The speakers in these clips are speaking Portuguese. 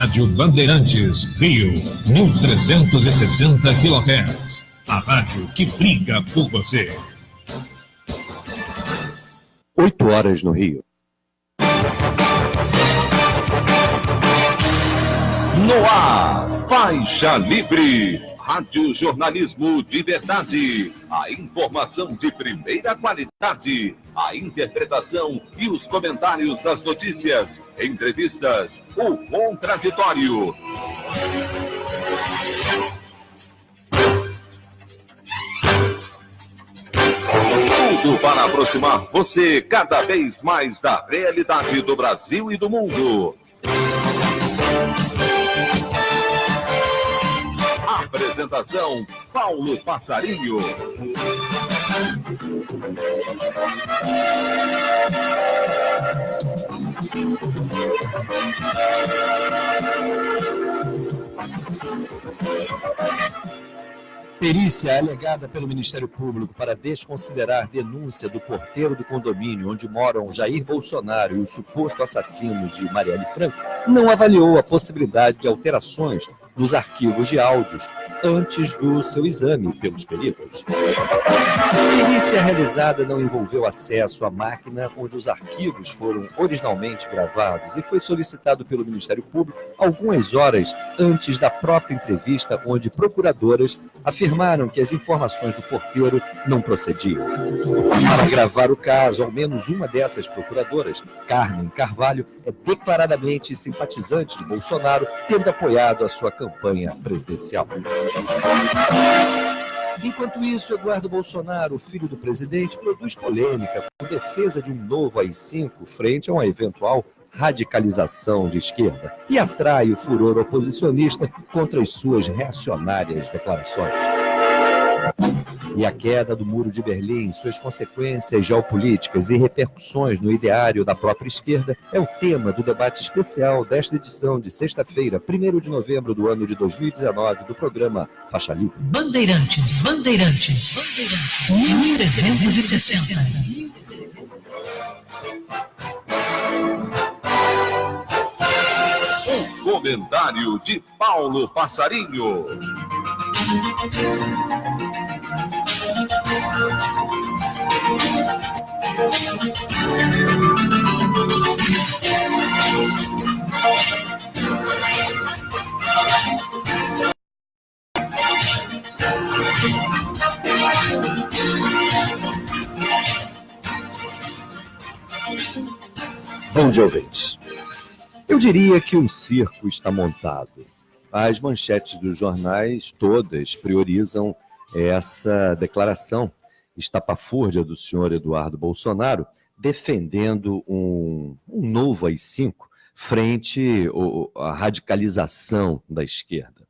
Rádio Bandeirantes, Rio, 1360 kHz. A rádio que briga por você. 8 horas no Rio. No ar, Faixa Livre, rádio jornalismo de verdade, a informação de primeira qualidade, a interpretação e os comentários das notícias, entrevistas, o contraditório. Tudo para aproximar você cada vez mais da realidade do Brasil e do mundo. Apresentação, Paulo Passarinho. Perícia alegada pelo Ministério Público para desconsiderar denúncia do porteiro do condomínio onde moram Jair Bolsonaro e o suposto assassino de Marielle Franco não avaliou a possibilidade de alterações nos arquivos de áudios antes do seu exame pelos peritos. A perícia realizada não envolveu acesso à máquina onde os arquivos foram originalmente gravados e foi solicitado pelo Ministério Público algumas horas antes da própria entrevista, onde procuradoras afirmaram que as informações do porteiro não procediam. Para gravar o caso, ao menos uma dessas procuradoras, Carmen Carvalho, é declaradamente simpatizante de Bolsonaro, tendo apoiado a sua campanha presidencial. Enquanto isso, Eduardo Bolsonaro, filho do presidente, produz polêmica com defesa de um novo AI-5 frente a uma eventual radicalização de esquerda e atrai o furor oposicionista contra as suas reacionárias declarações. E a queda do Muro de Berlim, suas consequências geopolíticas e repercussões no ideário da própria esquerda é o tema do debate especial desta edição de sexta-feira, 1º de novembro do ano de 2019, do programa Faixa Livre. Bandeirantes, 1360. Comentário de Paulo Passarinho. Bom dia, ouvintes. Eu diria que um circo está montado. As manchetes dos jornais todas priorizam essa declaração estapafúrdia do senhor Eduardo Bolsonaro, defendendo um novo AI-5 frente à radicalização da esquerda.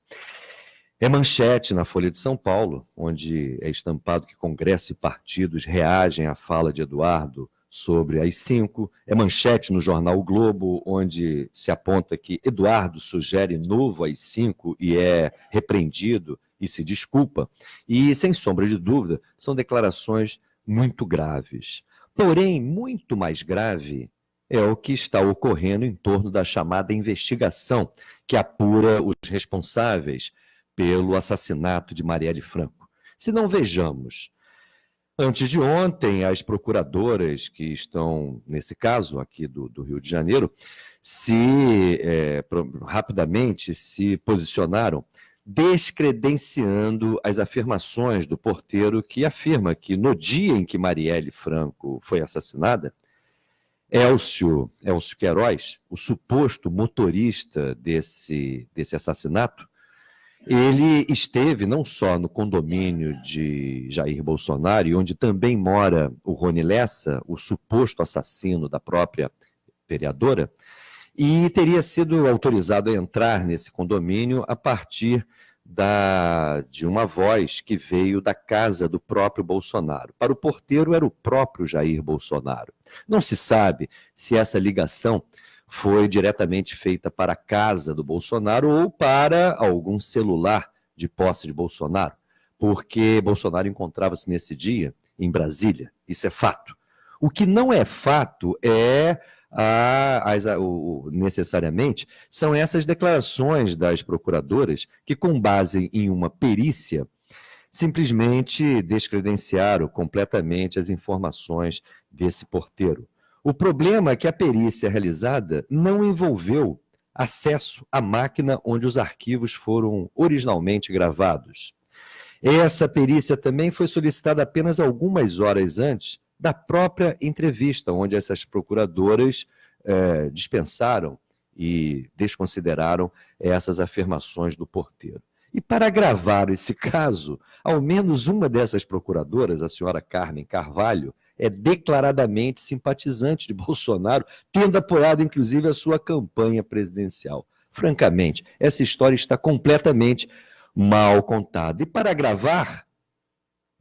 É manchete na Folha de São Paulo, onde é estampado que Congresso e partidos reagem à fala de Eduardo sobre AI-5. É manchete no jornal O Globo, onde se aponta que Eduardo sugere novo AI-5 e é repreendido e se desculpa. E, sem sombra de dúvida, são declarações muito graves. Porém, muito mais grave é o que está ocorrendo em torno da chamada investigação que apura os responsáveis pelo assassinato de Marielle Franco. Se não vejamos, antes de ontem, as procuradoras que estão, nesse caso aqui do Rio de Janeiro, rapidamente se posicionaram descredenciando as afirmações do porteiro que afirma que no dia em que Marielle Franco foi assassinada, Elcio Queiroz, o suposto motorista desse assassinato, ele esteve não só no condomínio de Jair Bolsonaro, onde também mora o Rony Lessa, o suposto assassino da própria vereadora, e teria sido autorizado a entrar nesse condomínio a partir de uma voz que veio da casa do próprio Bolsonaro. Para o porteiro era o próprio Jair Bolsonaro. Não se sabe se essa ligação foi diretamente feita para a casa do Bolsonaro ou para algum celular de posse de Bolsonaro, porque Bolsonaro encontrava-se nesse dia em Brasília. Isso é fato. O que não é fato é necessariamente, são essas declarações das procuradoras que, com base em uma perícia, simplesmente descredenciaram completamente as informações desse porteiro. O problema é que a perícia realizada não envolveu acesso à máquina onde os arquivos foram originalmente gravados. Essa perícia também foi solicitada apenas algumas horas antes da própria entrevista, onde essas procuradoras dispensaram e desconsideraram essas afirmações do porteiro. E para gravar esse caso, ao menos uma dessas procuradoras, a senhora Carmen Carvalho, é declaradamente simpatizante de Bolsonaro, tendo apoiado inclusive a sua campanha presidencial. Francamente, essa história está completamente mal contada. E para gravar,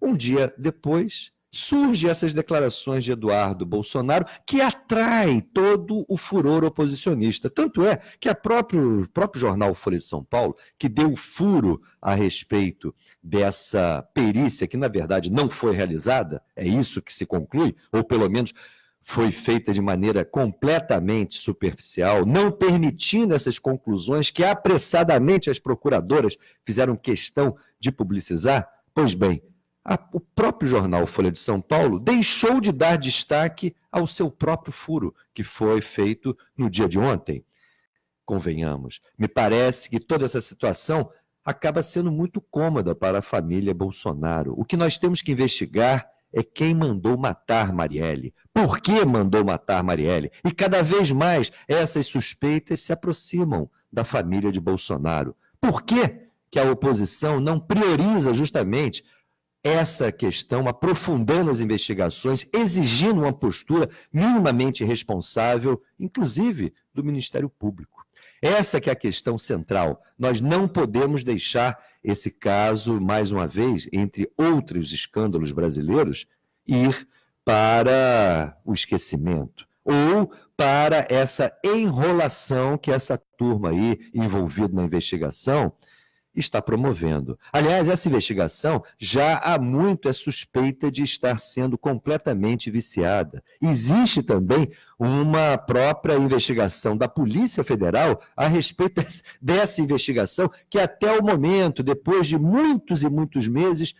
um dia depois, surgem essas declarações de Eduardo Bolsonaro que atrai todo o furor oposicionista. Tanto é que o próprio jornal Folha de São Paulo, que deu furo a respeito dessa perícia, que na verdade não foi realizada, é isso que se conclui, ou pelo menos foi feita de maneira completamente superficial, não permitindo essas conclusões que apressadamente as procuradoras fizeram questão de publicizar. Pois bem, o próprio jornal Folha de São Paulo deixou de dar destaque ao seu próprio furo, que foi feito no dia de ontem. Convenhamos, me parece que toda essa situação acaba sendo muito cômoda para a família Bolsonaro. O que nós temos que investigar é quem mandou matar Marielle. Por que mandou matar Marielle? E cada vez mais essas suspeitas se aproximam da família de Bolsonaro. Por que a oposição não prioriza justamente essa questão, aprofundando as investigações, exigindo uma postura minimamente responsável, inclusive do Ministério Público? Essa que é a questão central. Nós não podemos deixar esse caso, mais uma vez, entre outros escândalos brasileiros, ir para o esquecimento ou para essa enrolação que essa turma aí envolvida na investigação está promovendo. Aliás, essa investigação já há muito é suspeita de estar sendo completamente viciada. Existe também uma própria investigação da Polícia Federal a respeito dessa investigação, que até o momento, depois de muitos e muitos meses,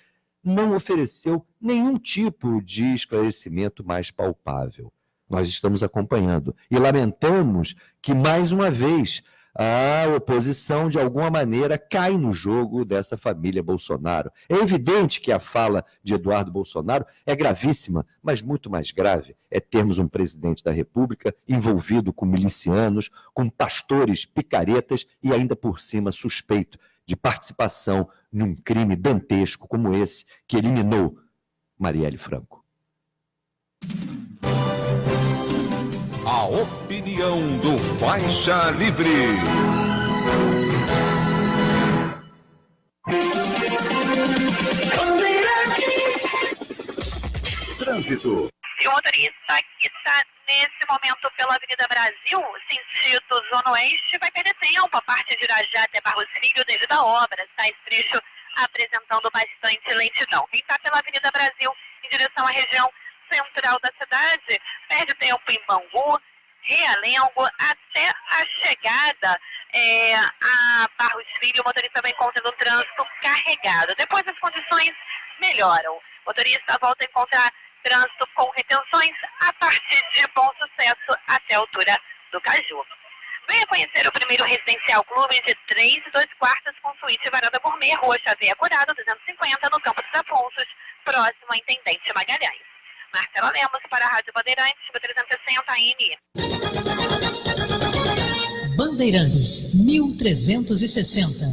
não ofereceu nenhum tipo de esclarecimento mais palpável. Nós estamos acompanhando e lamentamos que, mais uma vez, a oposição, de alguma maneira, cai no jogo dessa família Bolsonaro. É evidente que a fala de Eduardo Bolsonaro é gravíssima, mas muito mais grave é termos um presidente da República envolvido com milicianos, com pastores picaretas e ainda por cima suspeito de participação num crime dantesco como esse que eliminou Marielle Franco. A opinião do Faixa Livre. Trânsito. E o motorista que está nesse momento pela Avenida Brasil, sentido Zona Oeste, vai perder tempo. A parte de Irajá até Barros Filho, devido à obra, está esse trecho apresentando bastante lentidão. Quem está pela Avenida Brasil em direção à região central da cidade, perde tempo em Bangu, Realengo, até a chegada a Barros Filho. O motorista vai encontrando o trânsito carregado. Depois as condições melhoram. O motorista volta a encontrar trânsito com retenções a partir de Bom Sucesso até a altura do Caju. Venha conhecer o primeiro residencial clube de 3 e 2 quartos com suíte e varanda gourmet, Rua Xavier Curado, 250, no Campo dos Afonsos, próximo a Intendente Magalhães. Marcela Lemos para a Rádio Bandeirantes, 360 AM. Bandeirantes, 1360.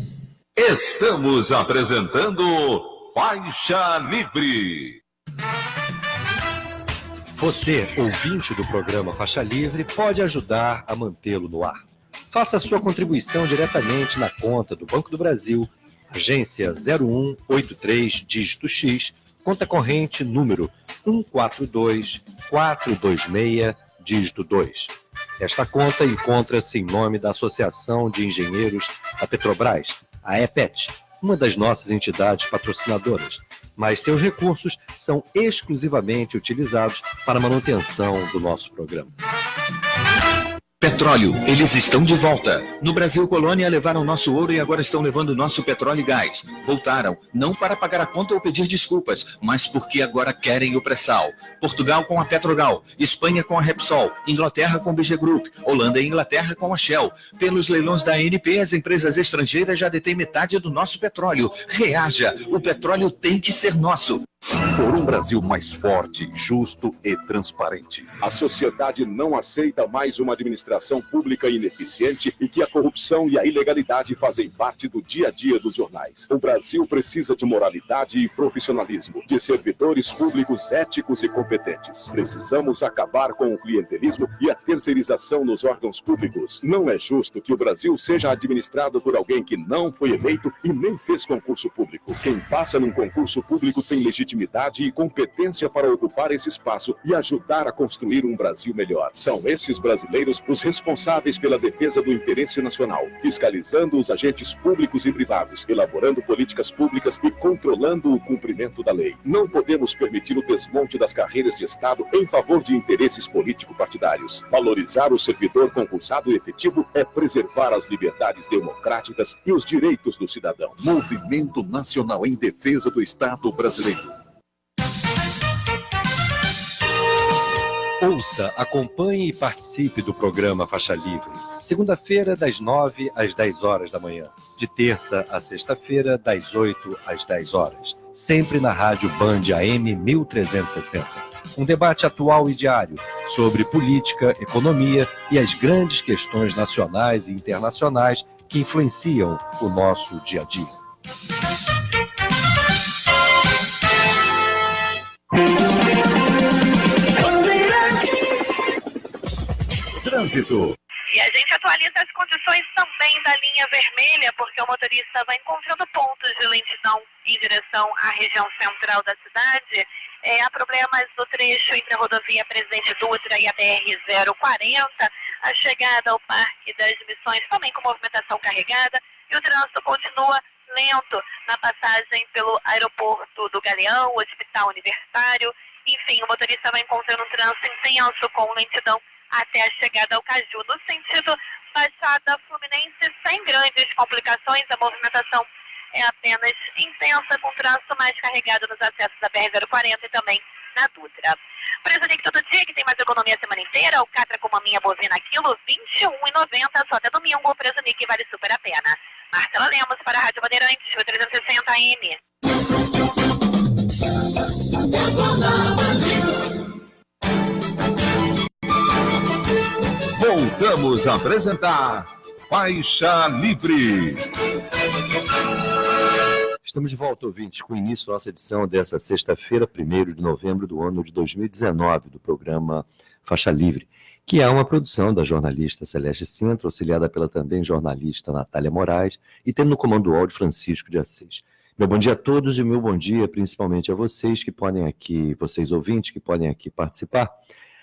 Estamos apresentando Faixa Livre. Você, ouvinte do programa Faixa Livre, pode ajudar a mantê-lo no ar. Faça a sua contribuição diretamente na conta do Banco do Brasil, agência 0183, dígito X, conta corrente número 142426, dígito 2. Esta conta encontra-se em nome da Associação de Engenheiros da Petrobras, a EPET, uma das nossas entidades patrocinadoras, mas seus recursos são exclusivamente utilizados para a manutenção do nosso programa. Petróleo, eles estão de volta. No Brasil Colônia levaram nosso ouro e agora estão levando nosso petróleo e gás. Voltaram, não para pagar a conta ou pedir desculpas, mas porque agora querem o pré-sal. Portugal com a Petrogal, Espanha com a Repsol, Inglaterra com o BG Group, Holanda e Inglaterra com a Shell. Pelos leilões da ANP, as empresas estrangeiras já detêm metade do nosso petróleo. Reaja, o petróleo tem que ser nosso. Por um Brasil mais forte, justo e transparente. A sociedade não aceita mais uma administração pública ineficiente e que a corrupção e a ilegalidade fazem parte do dia a dia dos jornais. O Brasil precisa de moralidade e profissionalismo, de servidores públicos éticos e competentes. Precisamos acabar com o clientelismo e a terceirização nos órgãos públicos. Não é justo que o Brasil seja administrado por alguém que não foi eleito e nem fez concurso público. Quem passa num concurso público tem legitimidade e competência para ocupar esse espaço e ajudar a construir um Brasil melhor. São esses brasileiros os responsáveis pela defesa do interesse nacional, fiscalizando os agentes públicos e privados, elaborando políticas públicas e controlando o cumprimento da lei. Não podemos permitir o desmonte das carreiras de Estado em favor de interesses político-partidários. Valorizar o servidor concursado e efetivo é preservar as liberdades democráticas e os direitos do cidadão. Movimento Nacional em Defesa do Estado Brasileiro. Ouça, acompanhe e participe do programa Faixa Livre. Segunda-feira, das 9 às 10 horas da manhã. De terça a sexta-feira, das 8 às 10 horas. Sempre na Rádio Band AM 1360. Um debate atual e diário sobre política, economia e as grandes questões nacionais e internacionais que influenciam o nosso dia a dia. Trânsito. E a gente atualiza as condições também da linha vermelha, porque o motorista vai encontrando pontos de lentidão em direção à região central da cidade. Há problemas no trecho entre a rodovia Presidente Dutra e a BR-040, a chegada ao Parque das Missões também com movimentação carregada, e o trânsito continua lento na passagem pelo aeroporto do Galeão, Hospital Universitário. Enfim, o motorista vai encontrando um trânsito intenso com lentidão até a chegada ao Caju. No sentido Baixada Fluminense, sem grandes complicações, a movimentação é apenas intensa, com trânsito mais carregado nos acessos da BR-040 e também na Dutra. Preço líquido todo dia, que tem mais economia a semana inteira. O Catra com maminha bovina quilo, R$21,90, só até domingo. O preço líquido vale super a pena. Marcela Lemos para a Rádio Bandeirantes, 360 AM. Voltamos a apresentar Faixa Livre. Estamos de volta, ouvintes, com o início da nossa edição dessa sexta-feira, 1º de novembro do ano de 2019, do programa Faixa Livre, que é uma produção da jornalista Celeste Sintra, auxiliada pela também jornalista Natália Moraes, e tendo no comando do áudio Francisco de Assis. Meu bom dia a todos e meu bom dia principalmente a vocês que podem aqui, vocês ouvintes que podem aqui participar,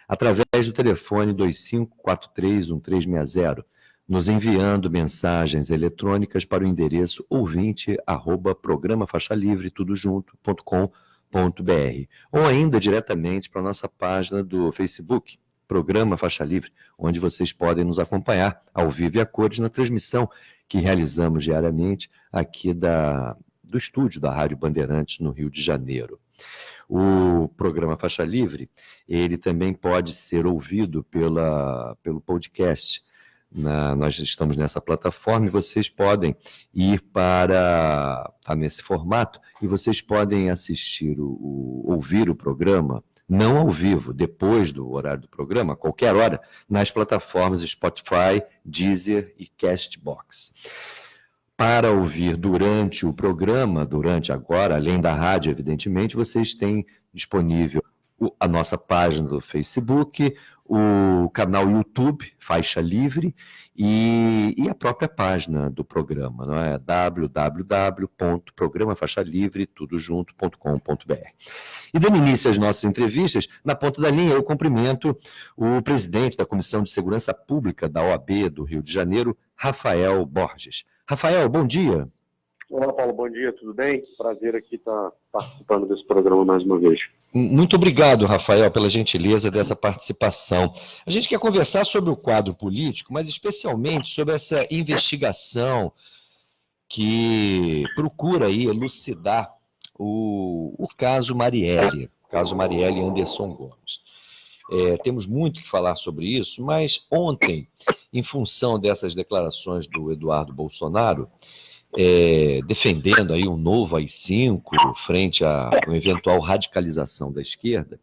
através do telefone 25431360, nos enviando mensagens eletrônicas para o endereço ouvinte@programafaixalivre.com.br ou ainda diretamente para a nossa página do Facebook, Programa Faixa Livre, onde vocês podem nos acompanhar ao vivo e a cores na transmissão que realizamos diariamente aqui do estúdio da Rádio Bandeirantes no Rio de Janeiro. O programa Faixa Livre, ele também pode ser ouvido pelo podcast. Nós estamos nessa plataforma e vocês podem ir nesse formato e vocês podem ouvir o programa, não ao vivo, depois do horário do programa, a qualquer hora, nas plataformas Spotify, Deezer e Castbox. Para ouvir durante o programa, agora, além da rádio, evidentemente, vocês têm disponível a nossa página do Facebook, o canal YouTube, Faixa Livre, e a própria página do programa, não é? www.programafaixalivre.com.br. E dando início às nossas entrevistas, na ponta da linha eu cumprimento o presidente da Comissão de Segurança Pública da OAB do Rio de Janeiro, Rafael Borges. Rafael, bom dia. Olá, Paulo, bom dia, tudo bem? Prazer aqui estar participando desse programa mais uma vez. Muito obrigado, Rafael, pela gentileza dessa participação. A gente quer conversar sobre o quadro político, mas especialmente sobre essa investigação que procura aí elucidar o caso Marielle, Anderson Gomes. Temos muito que falar sobre isso, mas ontem, em função dessas declarações do Eduardo Bolsonaro, defendendo aí um novo AI-5 frente a uma eventual radicalização da esquerda,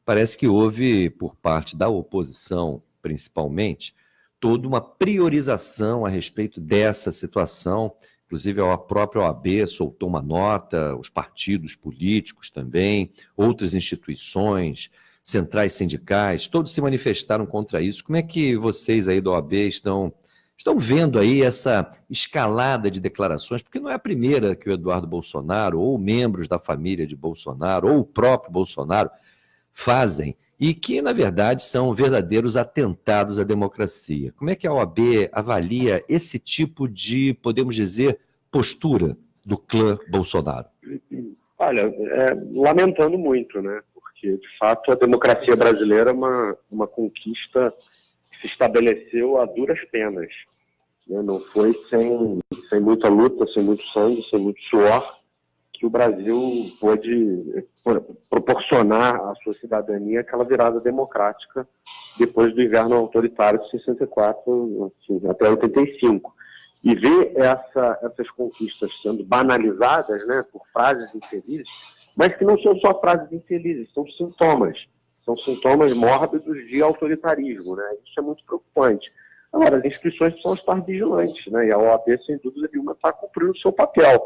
parece que houve, por parte da oposição, principalmente, toda uma priorização a respeito dessa situação. Inclusive, a própria OAB soltou uma nota, os partidos políticos também, outras instituições, centrais sindicais, todos se manifestaram contra isso. Como é que vocês aí da OAB estão vendo aí essa escalada de declarações? Porque não é a primeira que o Eduardo Bolsonaro, ou membros da família de Bolsonaro, ou o próprio Bolsonaro fazem, e que, na verdade, são verdadeiros atentados à democracia. Como é que a OAB avalia esse tipo de, podemos dizer, postura do clã Bolsonaro? Olha, lamentando muito, né? Porque, de fato, a democracia brasileira é uma conquista que se estabeleceu a duras penas. Né? Não foi sem muita luta, sem muito sangue, sem muito suor, que o Brasil pôde proporcionar à sua cidadania aquela virada democrática depois do inverno autoritário de 64 até 85. E ver essas conquistas sendo banalizadas, né, por frases infelizes, mas que não são só frases infelizes, são sintomas mórbidos de autoritarismo, né? Isso é muito preocupante. Agora, as instituições precisam estar vigilantes, né? E a OAB, sem dúvida nenhuma, está cumprindo o seu papel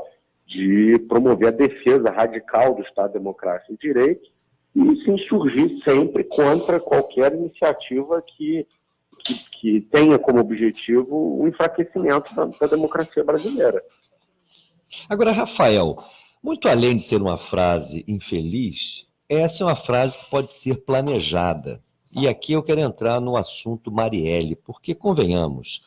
de promover a defesa radical do Estado Democrático de Direito e se insurgir sempre contra qualquer iniciativa que tenha como objetivo o enfraquecimento da democracia brasileira. Agora, Rafael, muito além de ser uma frase infeliz, essa é uma frase que pode ser planejada. E aqui eu quero entrar no assunto Marielle, porque, convenhamos,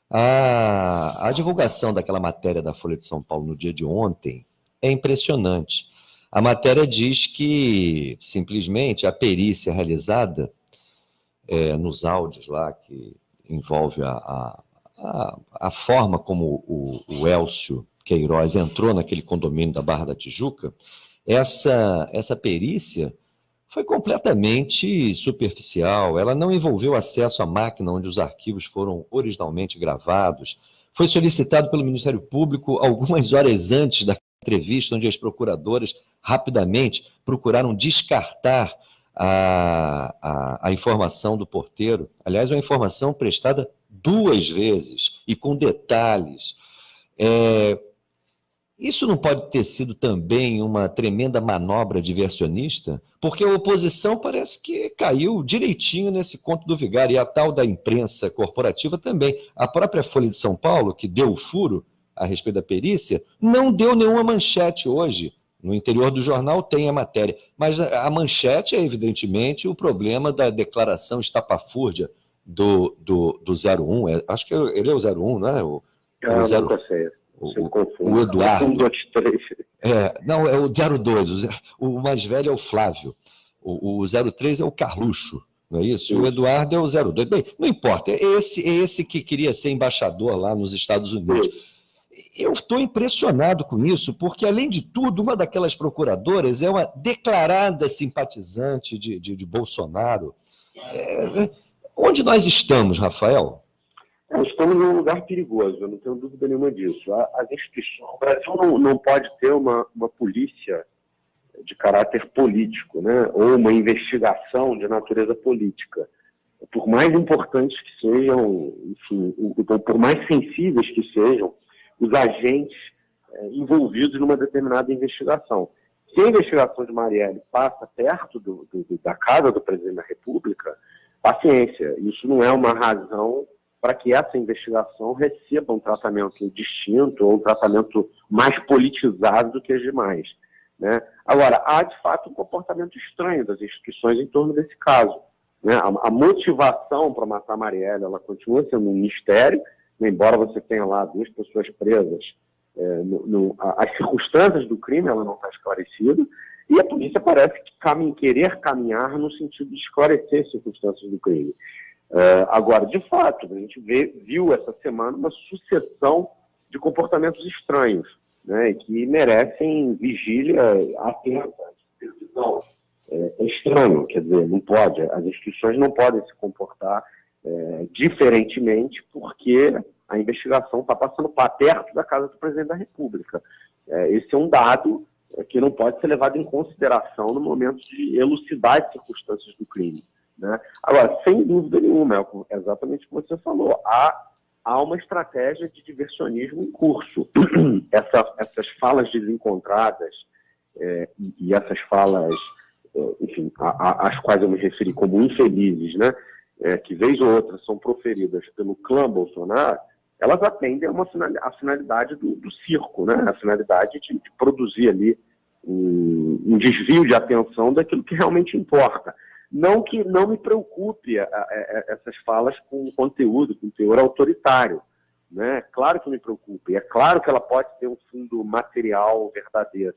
a divulgação daquela matéria da Folha de São Paulo no dia de ontem é impressionante. A matéria diz que, simplesmente, a perícia realizada nos áudios lá, que envolve a forma como o Elcio Queiroz entrou naquele condomínio da Barra da Tijuca, essa perícia foi completamente superficial, ela não envolveu acesso à máquina onde os arquivos foram originalmente gravados, foi solicitado pelo Ministério Público algumas horas antes da entrevista, onde as procuradoras rapidamente procuraram descartar a informação do porteiro. Aliás, uma informação prestada 2 vezes e com detalhes. Isso não pode ter sido também uma tremenda manobra diversionista? Porque a oposição parece que caiu direitinho nesse conto do vigário, e a tal da imprensa corporativa também. A própria Folha de São Paulo, que deu o furo a respeito da perícia, não deu nenhuma manchete hoje. No interior do jornal tem a matéria, mas a manchete é, evidentemente, o problema da declaração estapafúrdia do 01. Acho que ele é o 01, não é? Nunca sei. O Eduardo. 1, 2, 3. Não, é o 02. O mais velho é o Flávio. O 03 é o Carluxo, não é isso? O Eduardo é o 02. Bem, não importa, é esse que queria ser embaixador lá nos Estados Unidos. Eu estou impressionado com isso, porque, além de tudo, uma daquelas procuradoras é uma declarada simpatizante de Bolsonaro. Onde nós estamos, Rafael? Estamos num lugar perigoso, eu não tenho dúvida nenhuma disso. As instituições, o Brasil não pode ter uma polícia de caráter político, né? Ou uma investigação de natureza política. Por mais importantes que sejam, enfim, por mais sensíveis que sejam os agentes envolvidos numa determinada investigação. Se a investigação de Marielle passa perto da casa do presidente da República, paciência, isso não é uma razão para que essa investigação receba um tratamento distinto ou um tratamento mais politizado do que as demais, né? Agora, há de fato um comportamento estranho das instituições em torno desse caso, né? A motivação para matar Marielle, ela continua sendo um mistério, embora você tenha lá 2 pessoas presas, as circunstâncias do crime ela não está esclarecida, E a polícia parece querer caminhar no sentido de esclarecer as circunstâncias do crime. Agora, de fato, a gente viu essa semana uma sucessão de comportamentos estranhos, né, que merecem vigília atenta. É estranho, quer dizer, não pode, as instituições não podem se comportar diferentemente, porque a investigação está passando perto da casa do presidente da República. Esse é um dado que não pode ser levado em consideração no momento de elucidar as circunstâncias do crime, né? Agora, sem dúvida nenhuma, é exatamente como você falou, há uma estratégia de diversionismo em curso. Essas falas desencontradas e essas falas, enfim, às quais eu me referi como infelizes, né, que vez ou outra são proferidas pelo clã Bolsonaro, elas atendem a finalidade do circo, né, a finalidade de produzir ali um desvio de atenção daquilo que realmente importa. Não que não me preocupe essas falas com conteúdo, com teor autoritário, né? Claro que me preocupa, e é claro que ela pode ter um fundo material verdadeiro.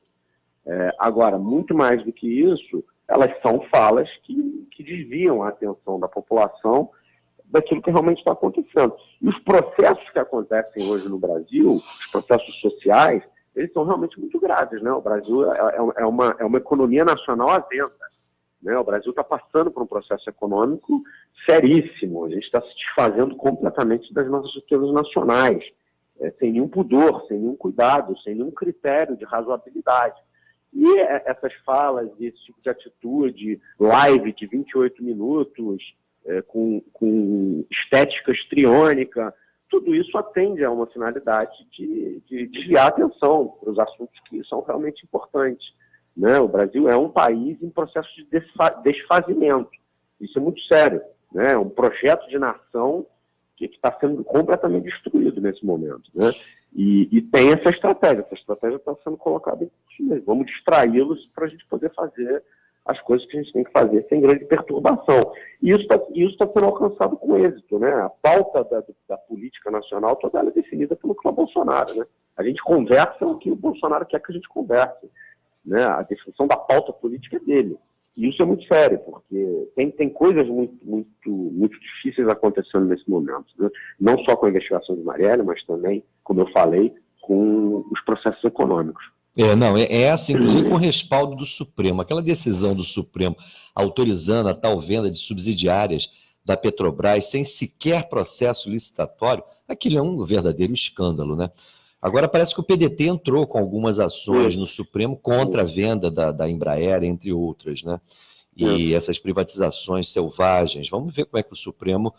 Agora, muito mais do que isso, elas são falas que desviam a atenção da população daquilo que realmente está acontecendo. E os processos que acontecem hoje no Brasil, os processos sociais, eles são realmente muito graves, né? O Brasil é uma economia nacional à venda, né? O Brasil está passando por um processo econômico seríssimo. A gente está se desfazendo completamente das nossas riquezas nacionais, sem nenhum pudor, sem nenhum cuidado, sem nenhum critério de razoabilidade. E essas falas, esse tipo de atitude, live de 28 minutos, com estética histriônica, tudo isso atende a uma finalidade de desviar a atenção para os assuntos que são realmente importantes, né? O Brasil é um país em processo de desfazimento. Isso é muito sério, né? É um projeto de nação que está sendo completamente destruído nesse momento, né? E tem essa estratégia está sendo colocada em curso mesmo. Vamos distraí-los para a gente poder fazer as coisas que a gente tem que fazer sem grande perturbação. E isso está sendo alcançado com êxito, né? A pauta da política nacional toda ela é definida pelo clã Bolsonaro, né? A gente conversa o que o Bolsonaro quer que a gente converse, né? A definição da pauta política é dele. E isso é muito sério, porque tem coisas muito difíceis acontecendo nesse momento, né? Não só com a investigação de Marielle, mas também, como eu falei, com os processos econômicos. Essa, inclusive, com o respaldo do Supremo. Aquela decisão do Supremo autorizando a tal venda de subsidiárias da Petrobras sem sequer processo licitatório, aquilo é um verdadeiro escândalo, né? Agora parece que o PDT entrou com algumas ações no Supremo contra a venda da Embraer, entre outras, né? E essas privatizações selvagens. Vamos ver como é que o Supremo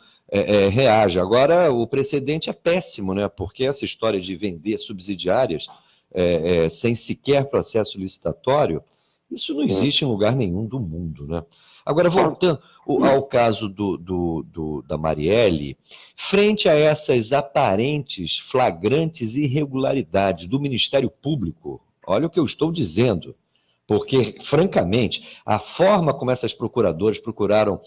reage. Agora, o precedente é péssimo, né? Porque essa história de vender subsidiárias sem sequer processo licitatório, isso não existe em lugar nenhum do mundo, né? Agora, voltando ao caso da Marielle, frente a essas aparentes, flagrantes irregularidades do Ministério Público, olha o que eu estou dizendo, porque, francamente, a forma como essas procuradoras procuraram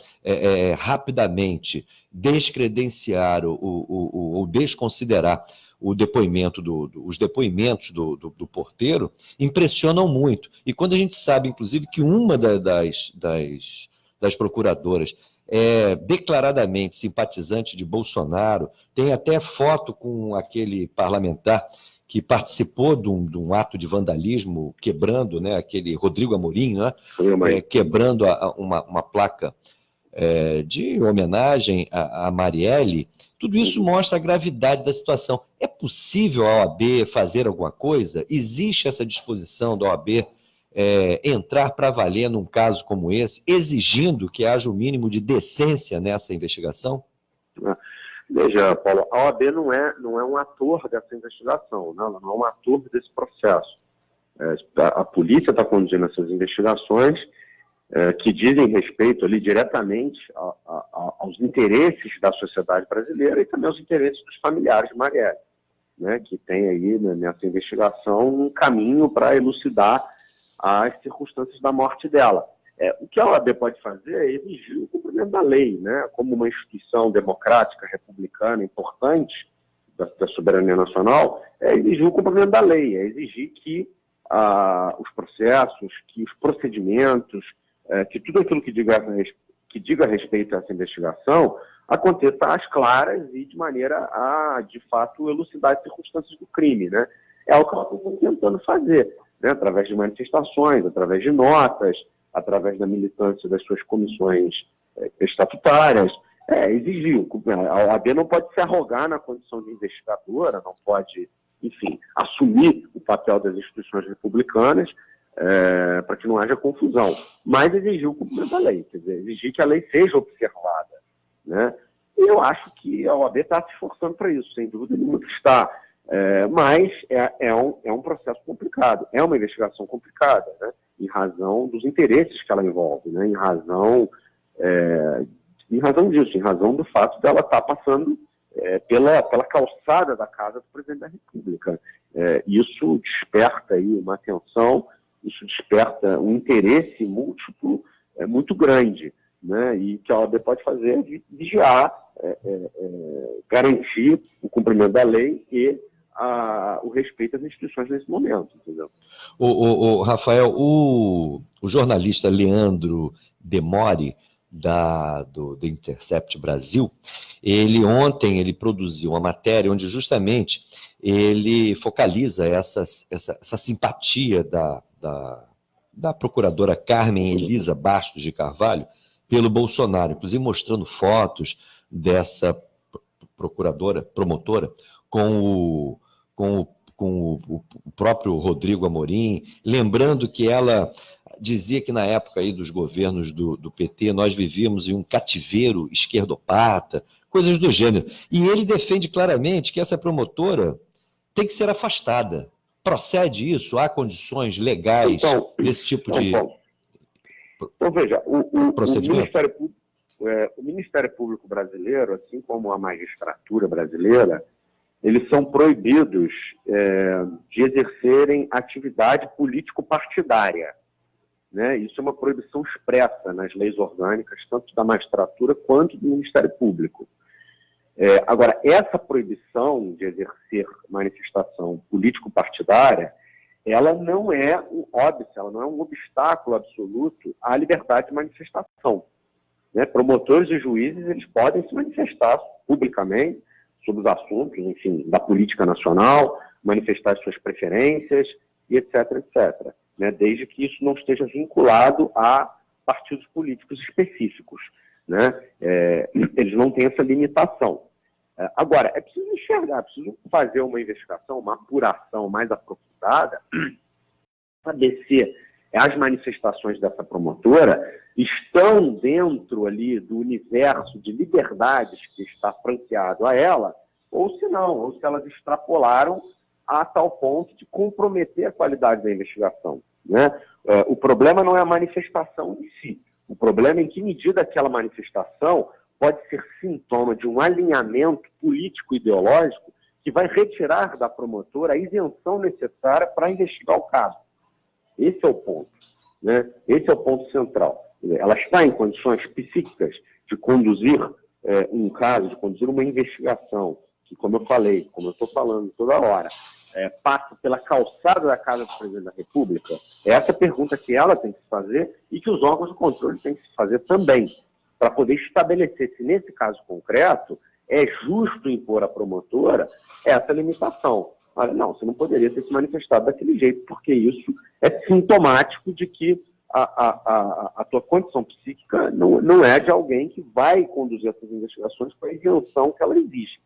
rapidamente descredenciar ou desconsiderar os depoimentos do porteiro impressionam muito. E quando a gente sabe, inclusive, que uma das procuradoras é declaradamente simpatizante de Bolsonaro, tem até foto com aquele parlamentar que participou de um ato de vandalismo, quebrando, né, aquele Rodrigo Amorim, né, quebrando uma placa de homenagem a Marielle. Tudo isso mostra a gravidade da situação. É possível a OAB fazer alguma coisa? Existe essa disposição da OAB entrar para valer num caso como esse, exigindo que haja o mínimo de decência nessa investigação? Veja, Paulo, a OAB não é um ator dessa investigação, né? Ela não é um ator desse processo. A polícia está conduzindo essas investigações que dizem respeito ali diretamente aos interesses da sociedade brasileira e também aos interesses dos familiares de Marielle, né? Que tem aí, né, nessa investigação um caminho para elucidar as circunstâncias da morte dela. O que a OAB pode fazer é exigir o cumprimento da lei, né? Como uma instituição democrática, republicana, importante da soberania nacional, é exigir o cumprimento da lei, é exigir que os processos, que os procedimentos, que tudo aquilo que diga respeito a essa investigação aconteça às claras e de maneira a, de fato, elucidar as circunstâncias do crime, né? É o que ela está tentando fazer, né? Através de manifestações, através de notas, através da militância das suas comissões estatutárias, exigiu. A OAB não pode se arrogar na condição de investigadora, não pode, enfim, assumir o papel das instituições republicanas para que não haja confusão, mas exigiu o cumprimento da lei, quer dizer, exigir que a lei seja observada, né? E eu acho que a OAB está se esforçando para isso, sem dúvida nenhuma que está, mas é um processo complicado, é uma investigação complicada, né? Em razão dos interesses que ela envolve, né? Em razão disso, em razão do fato dela estar passando pela calçada da casa do presidente da República. Isso desperta aí uma atenção, isso desperta um interesse múltiplo muito grande, né? E que a OAB pode fazer é vigiar, garantir o cumprimento da lei e o respeito às instituições nesse momento, entendeu? Rafael, o jornalista Leandro Demore, do Intercept Brasil, ontem produziu uma matéria onde justamente ele focaliza essa simpatia da procuradora Carmen Elisa Bastos de Carvalho pelo Bolsonaro, inclusive mostrando fotos dessa promotora com o próprio Rodrigo Amorim, lembrando que ela dizia que na época aí dos governos do PT nós vivíamos em um cativeiro esquerdopata, coisas do gênero. E ele defende claramente que essa promotora tem que ser afastada. Procede isso? Há condições legais desse tipo de... Então, veja, o Ministério Público brasileiro, assim como a magistratura brasileira, eles são proibidos de exercerem atividade político-partidária, né? Isso é uma proibição expressa nas leis orgânicas, tanto da magistratura quanto do Ministério Público. Agora, essa proibição de exercer manifestação político-partidária, ela não é um óbice, ela não é um obstáculo absoluto à liberdade de manifestação, né? Promotores e juízes, eles podem se manifestar publicamente sobre os assuntos, enfim, da política nacional, manifestar suas preferências, e etc., etc., né? Desde que isso não esteja vinculado a partidos políticos específicos, né? Eles não têm essa limitação. Agora, é preciso enxergar, é preciso fazer uma investigação, uma apuração mais aprofundada, saber se as manifestações dessa promotora estão dentro ali do universo de liberdades que está franqueado a ela, ou se não, ou se elas extrapolaram a tal ponto de comprometer a qualidade da investigação, né? O problema não é a manifestação em si, o problema é em que medida aquela manifestação pode ser sintoma de um alinhamento político-ideológico que vai retirar da promotora a isenção necessária para investigar o caso. Esse é o ponto, né? Esse é o ponto central. Ela está em condições psíquicas de conduzir um caso, de conduzir uma investigação, que, como eu falei, como eu estou falando toda hora, passa pela calçada da casa do presidente da República? É essa pergunta que ela tem que se fazer e que os órgãos de controle têm que se fazer também, para poder estabelecer se, nesse caso concreto, é justo impor à promotora essa limitação. Olha, não, você não poderia ter se manifestado daquele jeito, porque isso é sintomático de que a tua condição psíquica não é de alguém que vai conduzir essas investigações com a isenção que ela exige,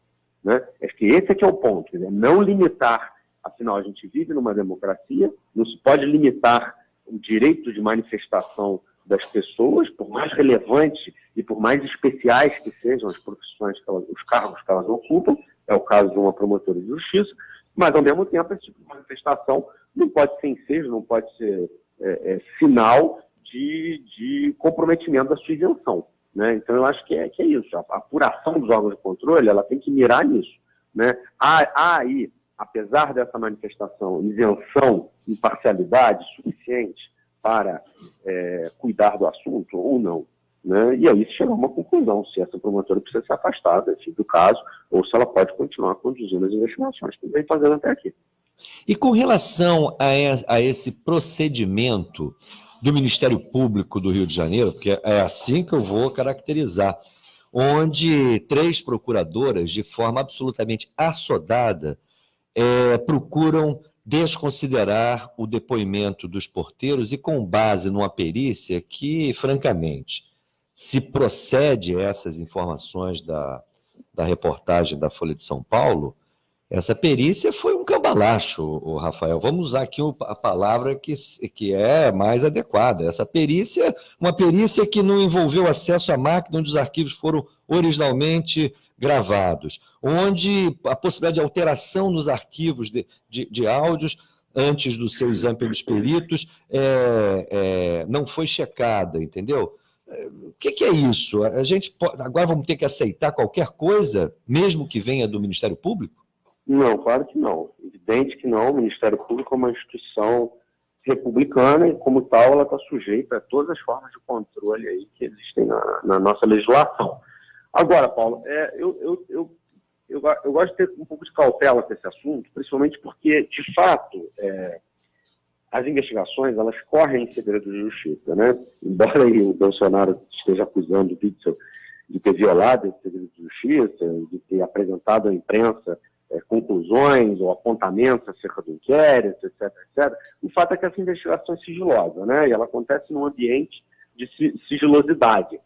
né? Acho que esse é que é o ponto, né? Não limitar, afinal a gente vive numa democracia, não se pode limitar o direito de manifestação das pessoas, por mais relevante e por mais especiais que sejam as profissões, os cargos que elas ocupam, é o caso de uma promotora de justiça, mas ao mesmo tempo esse tipo de manifestação não pode ser ensejo, não pode ser sinal de comprometimento da sua isenção, né? Então eu acho que é isso, a apuração dos órgãos de controle, ela tem que mirar nisso, né? Há aí, apesar dessa manifestação, isenção, imparcialidade suficiente para cuidar do assunto ou não, né? E aí se chegar a uma conclusão, se essa promotora precisa ser afastada do caso, ou se ela pode continuar conduzindo as investigações que vem fazendo até aqui. E com relação a esse procedimento do Ministério Público do Rio de Janeiro, porque é assim que eu vou caracterizar, onde 3 procuradoras, de forma absolutamente assodada, procuram desconsiderar o depoimento dos porteiros e com base numa perícia que, francamente, se procede essas informações da reportagem da Folha de São Paulo, essa perícia foi um cambalacho, o Rafael. Vamos usar aqui a palavra que é mais adequada. Essa perícia, uma perícia que não envolveu acesso à máquina onde os arquivos foram originalmente gravados, onde a possibilidade de alteração nos arquivos de áudios antes do seu exame pelos peritos não foi checada, entendeu? O que é isso? A gente agora vamos ter que aceitar qualquer coisa, mesmo que venha do Ministério Público? Não, claro que não. Evidente que não. O Ministério Público é uma instituição republicana e, como tal, ela está sujeita a todas as formas de controle aí que existem na nossa legislação. Agora, Paulo, eu gosto de ter um pouco de cautela com esse assunto, principalmente porque, de fato, as investigações, elas correm em segredo de justiça, né? Embora aí o Bolsonaro esteja acusando o Witzel de ter violado esse segredo de justiça, de ter apresentado à imprensa conclusões ou apontamentos acerca do inquérito, etc., etc., o fato é que essa investigação é sigilosa, né? E ela acontece num ambiente de sigilosidade.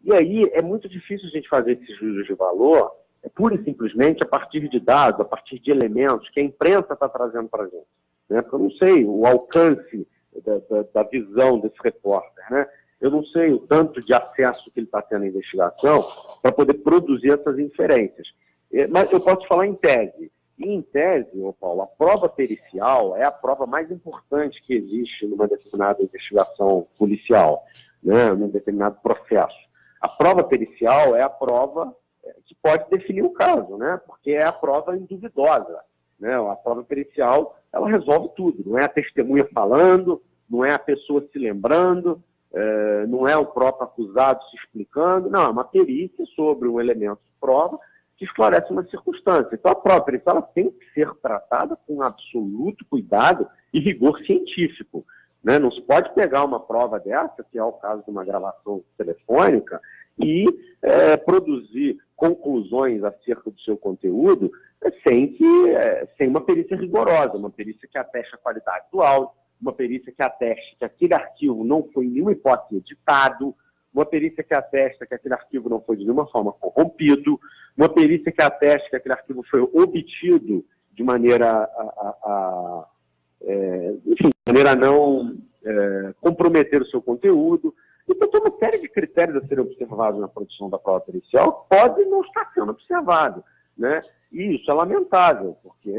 E aí é muito difícil a gente fazer esses juízos de valor, pura e simplesmente a partir de dados, a partir de elementos que a imprensa está trazendo para a gente. Né? Porque eu não sei o alcance da visão desse repórter, né? Eu não sei o tanto de acesso que ele está tendo à investigação para poder produzir essas inferências. Mas eu posso falar em tese. E em tese, Paulo, a prova pericial é a prova mais importante que existe numa determinada investigação policial, né? Num determinado processo. A prova pericial é a prova que pode definir o caso, né? Porque é a prova induvidosa, né? A prova pericial, ela resolve tudo. Não é a testemunha falando, não é a pessoa se lembrando, não é o próprio acusado se explicando. Não, é uma perícia sobre um elemento de prova que esclarece uma circunstância. Então, a prova pericial tem que ser tratada com absoluto cuidado e rigor científico, né? Não se pode pegar uma prova dessa, que é o caso de uma gravação telefônica, e produzir conclusões acerca do seu conteúdo sem uma perícia rigorosa, uma perícia que ateste a qualidade do áudio, uma perícia que ateste que aquele arquivo não foi em nenhuma hipótese editado, uma perícia que atesta que aquele arquivo não foi de nenhuma forma corrompido, uma perícia que ateste que aquele arquivo foi obtido de maneira de maneira a não comprometer o seu conteúdo. Então, tem uma série de critérios a serem observados na produção da prova pericial que pode não estar sendo observado, né? E isso é lamentável, porque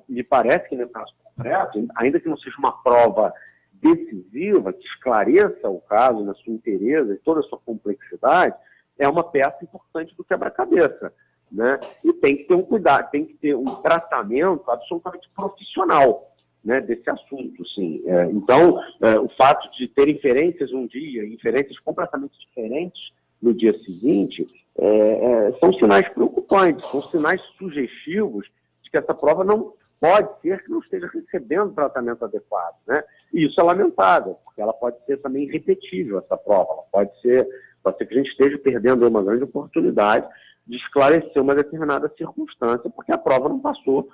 me parece que, no caso concreto, ainda que não seja uma prova decisiva, que esclareça o caso na sua inteireza e toda a sua complexidade, é uma peça importante do quebra-cabeça, né? E tem que ter um cuidado, tem que ter um tratamento absolutamente profissional, né, desse assunto, sim. Então, o fato de ter inferências um dia, inferências completamente diferentes no dia seguinte, são sinais preocupantes, são sinais sugestivos de que essa prova não pode ser que não esteja recebendo tratamento adequado, né? E isso é lamentável, porque ela pode ser também irrepetível, essa prova. Ela pode ser que a gente esteja perdendo uma grande oportunidade de esclarecer uma determinada circunstância, porque a prova não passou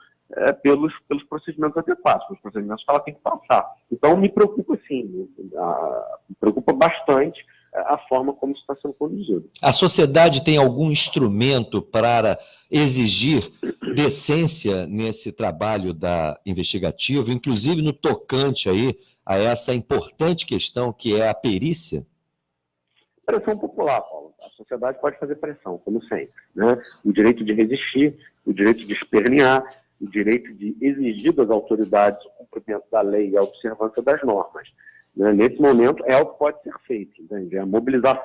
pelos procedimentos adequados, pelos procedimentos que ela tem que passar. Então, me preocupa, sim, me preocupa bastante a forma como isso está sendo conduzido. A sociedade tem algum instrumento para exigir decência nesse trabalho investigativo, inclusive no tocante aí a essa importante questão que é a perícia? Pressão popular, Paulo. A sociedade pode fazer pressão, como sempre, né? O direito de resistir, o direito de espernear, o direito de exigir das autoridades o cumprimento da lei e a observância das normas. Né? Nesse momento, é o que pode ser feito, entende? É a mobilização.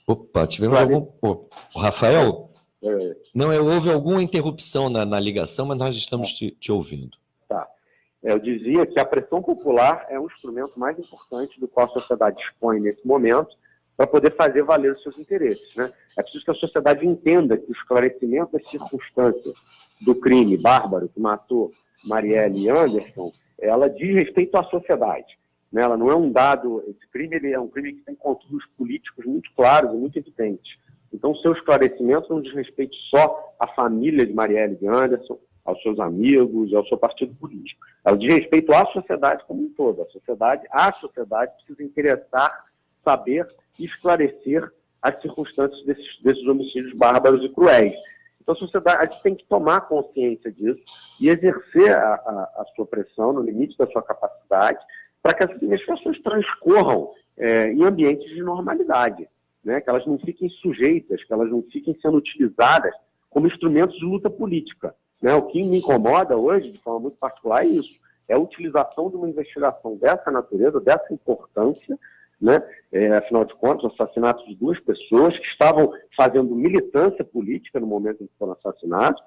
Opa, tivemos algum... Rafael, houve alguma interrupção na ligação, mas nós estamos te ouvindo. Tá. Eu dizia que a pressão popular é um instrumento mais importante do qual a sociedade dispõe nesse momento para poder fazer valer os seus interesses, né? É preciso que a sociedade entenda que o esclarecimento das circunstâncias do crime bárbaro que matou Marielle e Anderson, ela diz respeito à sociedade, né? Ela não é um dado, esse crime ele é um crime que tem contornos políticos muito claros e muito evidentes. Então, o seu esclarecimento não diz respeito só à família de Marielle e Anderson, aos seus amigos, ao seu partido político. Ela diz respeito à sociedade como um todo. A sociedade precisa interessar, saber e esclarecer as circunstâncias desses homicídios bárbaros e cruéis. Então, a sociedade tem que tomar consciência disso e exercer a sua pressão no limite da sua capacidade para que essas investigações transcorram em ambientes de normalidade, né? Que elas não fiquem sujeitas, que elas não fiquem sendo utilizadas como instrumentos de luta política, né? O que me incomoda hoje, de forma muito particular, é isso. É a utilização de uma investigação dessa natureza, dessa importância, né? Afinal de contas, o assassinato de 2 pessoas que estavam fazendo militância política no momento em que foram assassinados.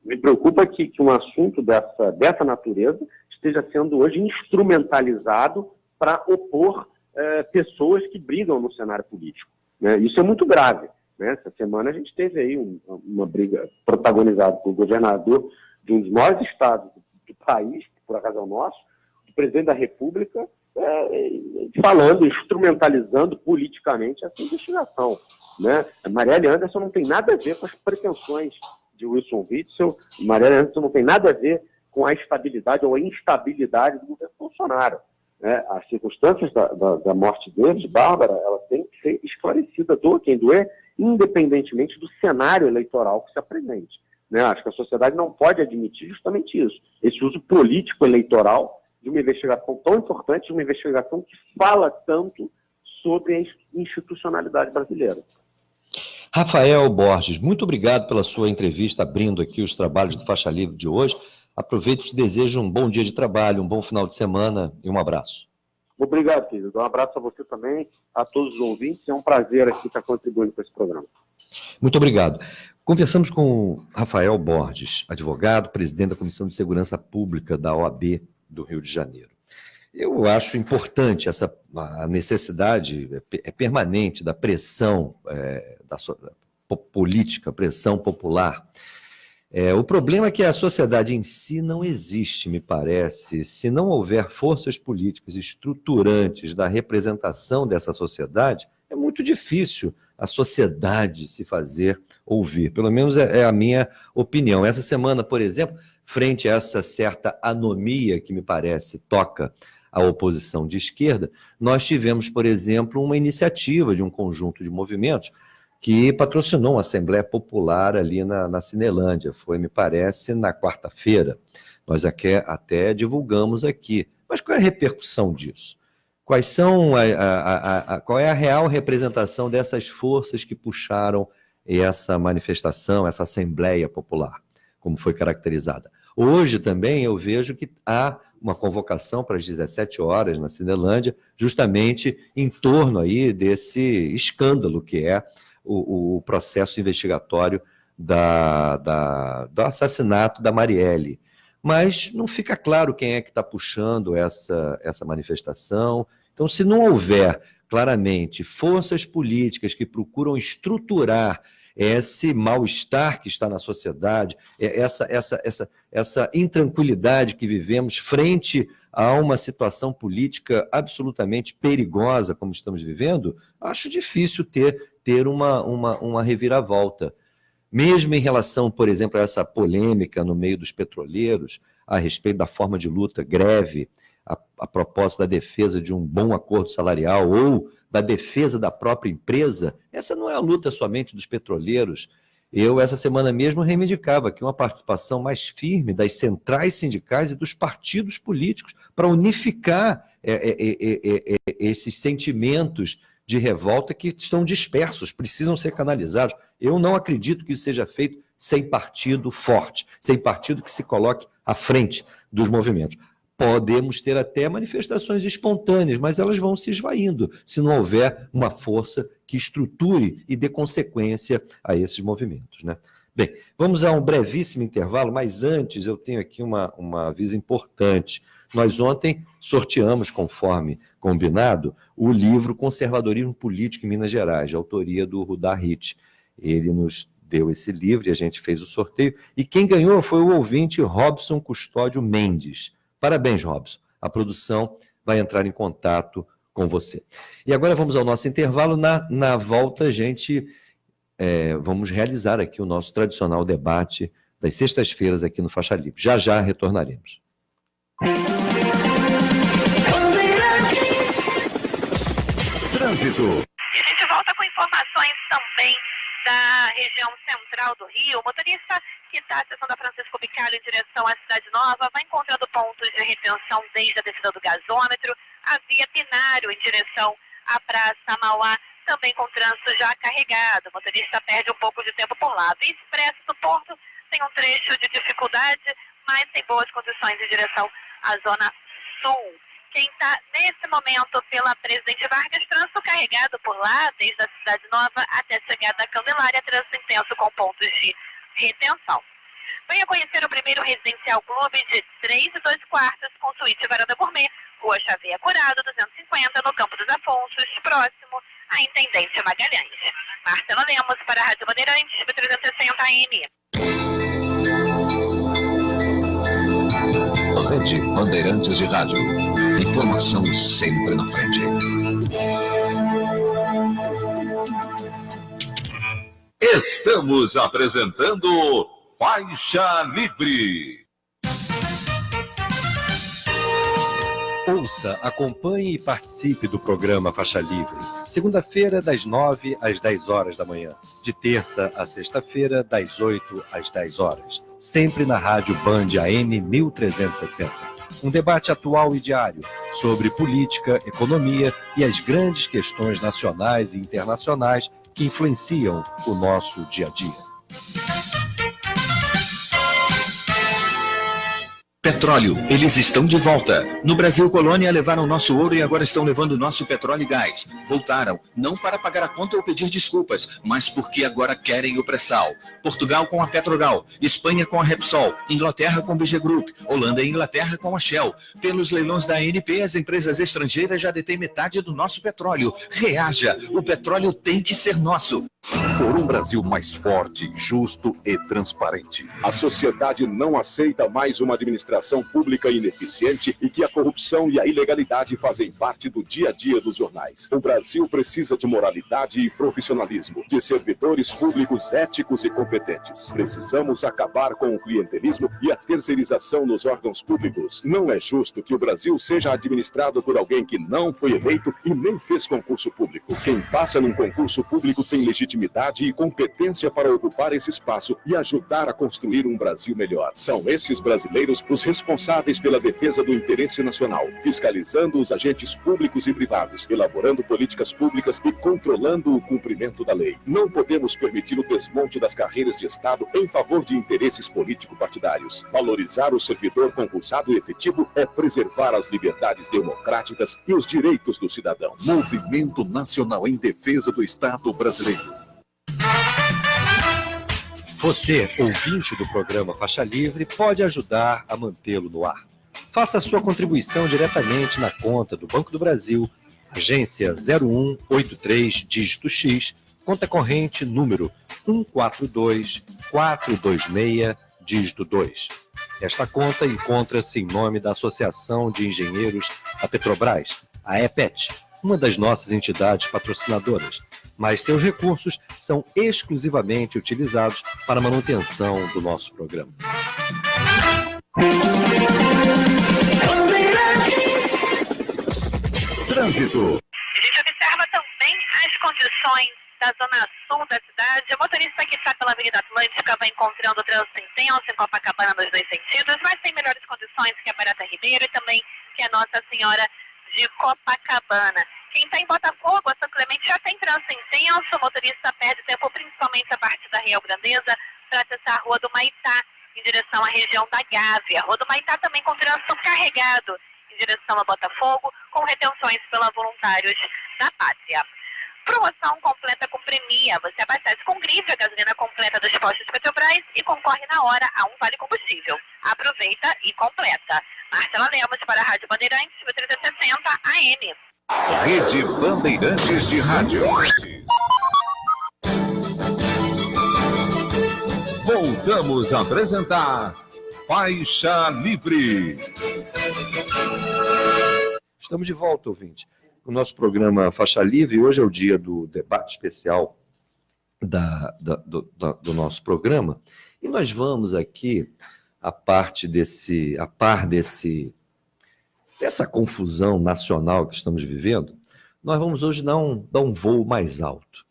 Me preocupa que um assunto dessa natureza esteja sendo hoje instrumentalizado para opor pessoas que brigam no cenário político, né? Isso é muito grave, né? Essa semana a gente teve aí uma briga protagonizada por governador de um dos maiores estados do país, que por acaso é o nosso, o presidente da República, falando, instrumentalizando politicamente essa investigação, né? A Marielle Anderson não tem nada a ver com as pretensões de Wilson Witzel, Marielle Anderson não tem nada a ver com a estabilidade ou a instabilidade do governo Bolsonaro, né? As circunstâncias da morte dele, de Bárbara, ela tem que ser esclarecida, doa quem doer, independentemente do cenário eleitoral que se apresente, né? Acho que a sociedade não pode admitir justamente isso, esse uso político eleitoral de uma investigação tão importante, de uma investigação que fala tanto sobre a institucionalidade brasileira. Rafael Borges, muito obrigado pela sua entrevista, abrindo aqui os trabalhos do Faixa Livre de hoje. Aproveito e te desejo um bom dia de trabalho, um bom final de semana e um abraço. Obrigado, querido. Um abraço a você também, a todos os ouvintes. É um prazer aqui estar contribuindo com esse programa. Muito obrigado. Conversamos com o Rafael Borges, advogado, presidente da Comissão de Segurança Pública da OAB do Rio de Janeiro. Eu acho importante a necessidade permanente da pressão política, pressão popular. O problema é que a sociedade em si não existe, me parece, se não houver forças políticas estruturantes da representação dessa sociedade, é muito difícil a sociedade se fazer ouvir. Pelo menos é a minha opinião. Essa semana, por exemplo, frente a essa certa anomia que me parece toca a oposição de esquerda, nós tivemos, por exemplo, uma iniciativa de um conjunto de movimentos que patrocinou uma Assembleia Popular ali na Cinelândia. Foi, me parece, na quarta-feira. Nós até divulgamos aqui. Mas qual é a repercussão disso? Quais são qual é a real representação dessas forças que puxaram essa manifestação, essa Assembleia Popular, como foi caracterizada? Hoje também eu vejo que há uma convocação para as 17 horas na Cinelândia, justamente em torno aí desse escândalo que é o processo investigatório do assassinato da Marielle. Mas não fica claro quem é que está puxando essa manifestação. Então, se não houver claramente forças políticas que procuram estruturar esse mal-estar que está na sociedade, essa intranquilidade que vivemos frente a uma situação política absolutamente perigosa como estamos vivendo, acho difícil ter uma reviravolta. Mesmo em relação, por exemplo, a essa polêmica no meio dos petroleiros, a respeito da forma de luta, greve, a propósito da defesa de um bom acordo salarial ou da defesa da própria empresa, essa não é a luta somente dos petroleiros. Eu, essa semana mesmo, reivindicava que uma participação mais firme das centrais sindicais e dos partidos políticos para unificar esses sentimentos de revolta que estão dispersos, precisam ser canalizados. Eu não acredito que isso seja feito sem partido forte, sem partido que se coloque à frente dos movimentos. Podemos ter até manifestações espontâneas, mas elas vão se esvaindo se não houver uma força que estruture e dê consequência a esses movimentos, né? Bem, vamos a um brevíssimo intervalo, mas antes eu tenho aqui um aviso importante Nós ontem sorteamos, conforme combinado, o livro Conservadorismo Político em Minas Gerais, de autoria do Rudá Hit. Ele nos deu esse livro e a gente fez o sorteio. E quem ganhou foi o ouvinte Robson Custódio Mendes. Parabéns, Robson. A produção vai entrar em contato com você. E agora vamos ao nosso intervalo. Na volta, a gente vamos realizar aqui o nosso tradicional debate das sextas-feiras aqui no Faixa Livre. Já já retornaremos. Trânsito. E a gente volta com informações também da região central do Rio. O motorista que está acessando a Francisco Bicalho em direção à Cidade Nova vai encontrando pontos de retenção desde a descida do gasômetro, a via Binário em direção à Praça Mauá, também com trânsito já carregado. O motorista perde um pouco de tempo por lá. Via Expresso do Porto tem um trecho de dificuldade, mas tem boas condições em direção à Zona Sul. Quem está nesse momento pela Presidente Vargas, trânsito carregado por lá, desde a Cidade Nova até a chegada da Candelária, trânsito intenso com pontos de retenção. Venha conhecer o primeiro residencial clube de 3 e 2 quartos com suíte e varanda gourmet, Rua Xavier Curado, 250, no Campo dos Afonsos, próximo à Intendente Magalhães. Marcelo Lemos para a Rádio Bandeirantes, 360 AM. Rede Bandeirantes de Rádio. Informação sempre na frente. Estamos apresentando Faixa Livre. Ouça, acompanhe e participe do programa Faixa Livre. Segunda-feira, das 9 às 10 horas da manhã. De terça a sexta-feira, das 8 às 10 horas. Sempre na Rádio Band AM 1360. Um debate atual e diário sobre política, economia e as grandes questões nacionais e internacionais que influenciam o nosso dia a dia. Petróleo, eles estão de volta. No Brasil Colônia levaram nosso ouro e agora estão levando nosso petróleo e gás. Voltaram, não para pagar a conta ou pedir desculpas, mas porque agora querem o pré-sal. Portugal com a Petrogal, Espanha com a Repsol, Inglaterra com o BG Group, Holanda e Inglaterra com a Shell. Pelos leilões da ANP, as empresas estrangeiras já detêm metade do nosso petróleo. Reaja, o petróleo tem que ser nosso. Por um Brasil mais forte, justo e transparente. A sociedade não aceita mais uma administração pública ineficiente e que a corrupção e a ilegalidade fazem parte do dia a dia dos jornais. O Brasil precisa de moralidade e profissionalismo, de servidores públicos éticos e competentes. Precisamos acabar com o clientelismo e a terceirização nos órgãos públicos. Não é justo que o Brasil seja administrado por alguém que não foi eleito e nem fez concurso público. Quem passa num concurso público tem legitimidade e competência para ocupar esse espaço e ajudar a construir um Brasil melhor. São esses brasileiros os responsáveis pela defesa do interesse nacional, fiscalizando os agentes públicos e privados, elaborando políticas públicas e controlando o cumprimento da lei. Não podemos permitir o desmonte das carreiras de Estado em favor de interesses político-partidários. Valorizar o servidor concursado efetivo é preservar as liberdades democráticas e os direitos do cidadão. Movimento Nacional em Defesa do Estado Brasileiro. Você, ouvinte do programa Faixa Livre, pode ajudar a mantê-lo no ar. Faça a sua contribuição diretamente na conta do Banco do Brasil, agência 0183, dígito X, conta corrente número 142426, dígito 2. Esta conta encontra-se em nome da Associação de Engenheiros da Petrobras, a EPET, uma das nossas entidades patrocinadoras, mas seus recursos são exclusivamente utilizados para a manutenção do nosso programa. Trânsito. A gente observa também as condições da zona sul da cidade. O motorista que está pela Avenida Atlântica vai encontrando trânsito intenso em Copacabana nos dois sentidos, mas tem melhores condições que a Barata Ribeiro e também que a Nossa Senhora de Copacabana. Quem está em Botafogo, a São Clemente, já tem trânsito intenso. O motorista perde tempo principalmente a partir da Real Grandeza para acessar a Rua do Maitá em direção à região da Gávea. A Rua do Maitá também com trânsito carregado em direção a Botafogo, com retenções pela Voluntários da Pátria. Promoção completa com Premia. Você abastece com grife a gasolina completa dos postos Petrobras e concorre na hora a um vale combustível. Aproveita e completa. Marcela Lemos para a Rádio Bandeirantes, 1360 AM. Rede Bandeirantes de Rádio. Voltamos a apresentar Faixa Livre. Estamos de volta, ouvinte. O nosso programa Faixa Livre, hoje é o dia do debate especial do nosso programa, e nós vamos aqui, a par dessa confusão nacional que estamos vivendo, nós vamos hoje dar um voo mais alto.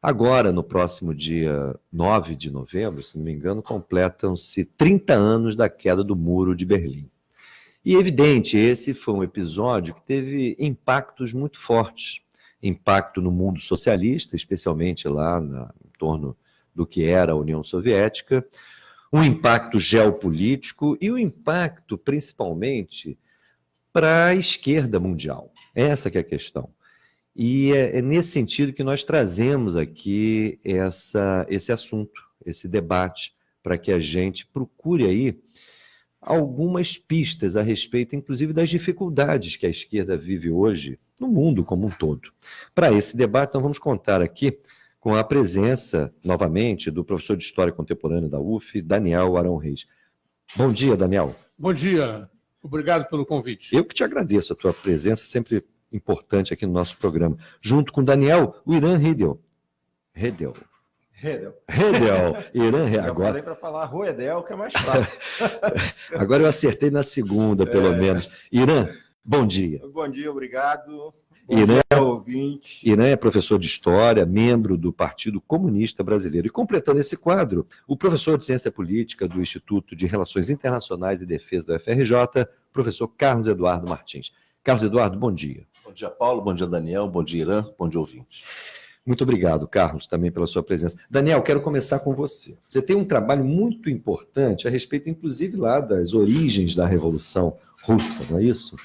Agora, no próximo dia 9 de novembro, se não me engano, completam-se 30 anos da queda do Muro de Berlim. E, evidente, esse foi um episódio que teve impactos muito fortes. Impacto no mundo socialista, especialmente lá em torno do que era a União Soviética, um impacto geopolítico e um impacto, principalmente, para a esquerda mundial. Essa que é a questão. E é nesse sentido que nós trazemos aqui esse assunto, esse debate, para que a gente procure aí algumas pistas a respeito, inclusive, das dificuldades que a esquerda vive hoje no mundo como um todo. Para esse debate, nós vamos contar aqui com a presença, novamente, do professor de História Contemporânea da UF, Daniel Arão Reis. Bom dia, Daniel. Bom dia. Obrigado pelo convite. Eu que te agradeço a tua presença, sempre importante aqui no nosso programa. Junto com o Daniel, o Irã Redel. Irã Redel. Eu falei para falar Roedel, que é mais fácil. Agora eu acertei na segunda, pelo menos. Irã, bom dia. Bom dia, obrigado. Irã, ouvinte. Irã é professor de História, membro do Partido Comunista Brasileiro. E completando esse quadro, o professor de Ciência Política do Instituto de Relações Internacionais e Defesa da UFRJ, professor Carlos Eduardo Martins. Carlos Eduardo, bom dia. Bom dia, Paulo. Bom dia, Daniel. Bom dia, Irã. Bom dia, ouvinte. Muito obrigado, Carlos, também pela sua presença. Daniel, quero começar com você. Você tem um trabalho muito importante a respeito, inclusive, lá das origens da Revolução Russa, não é isso?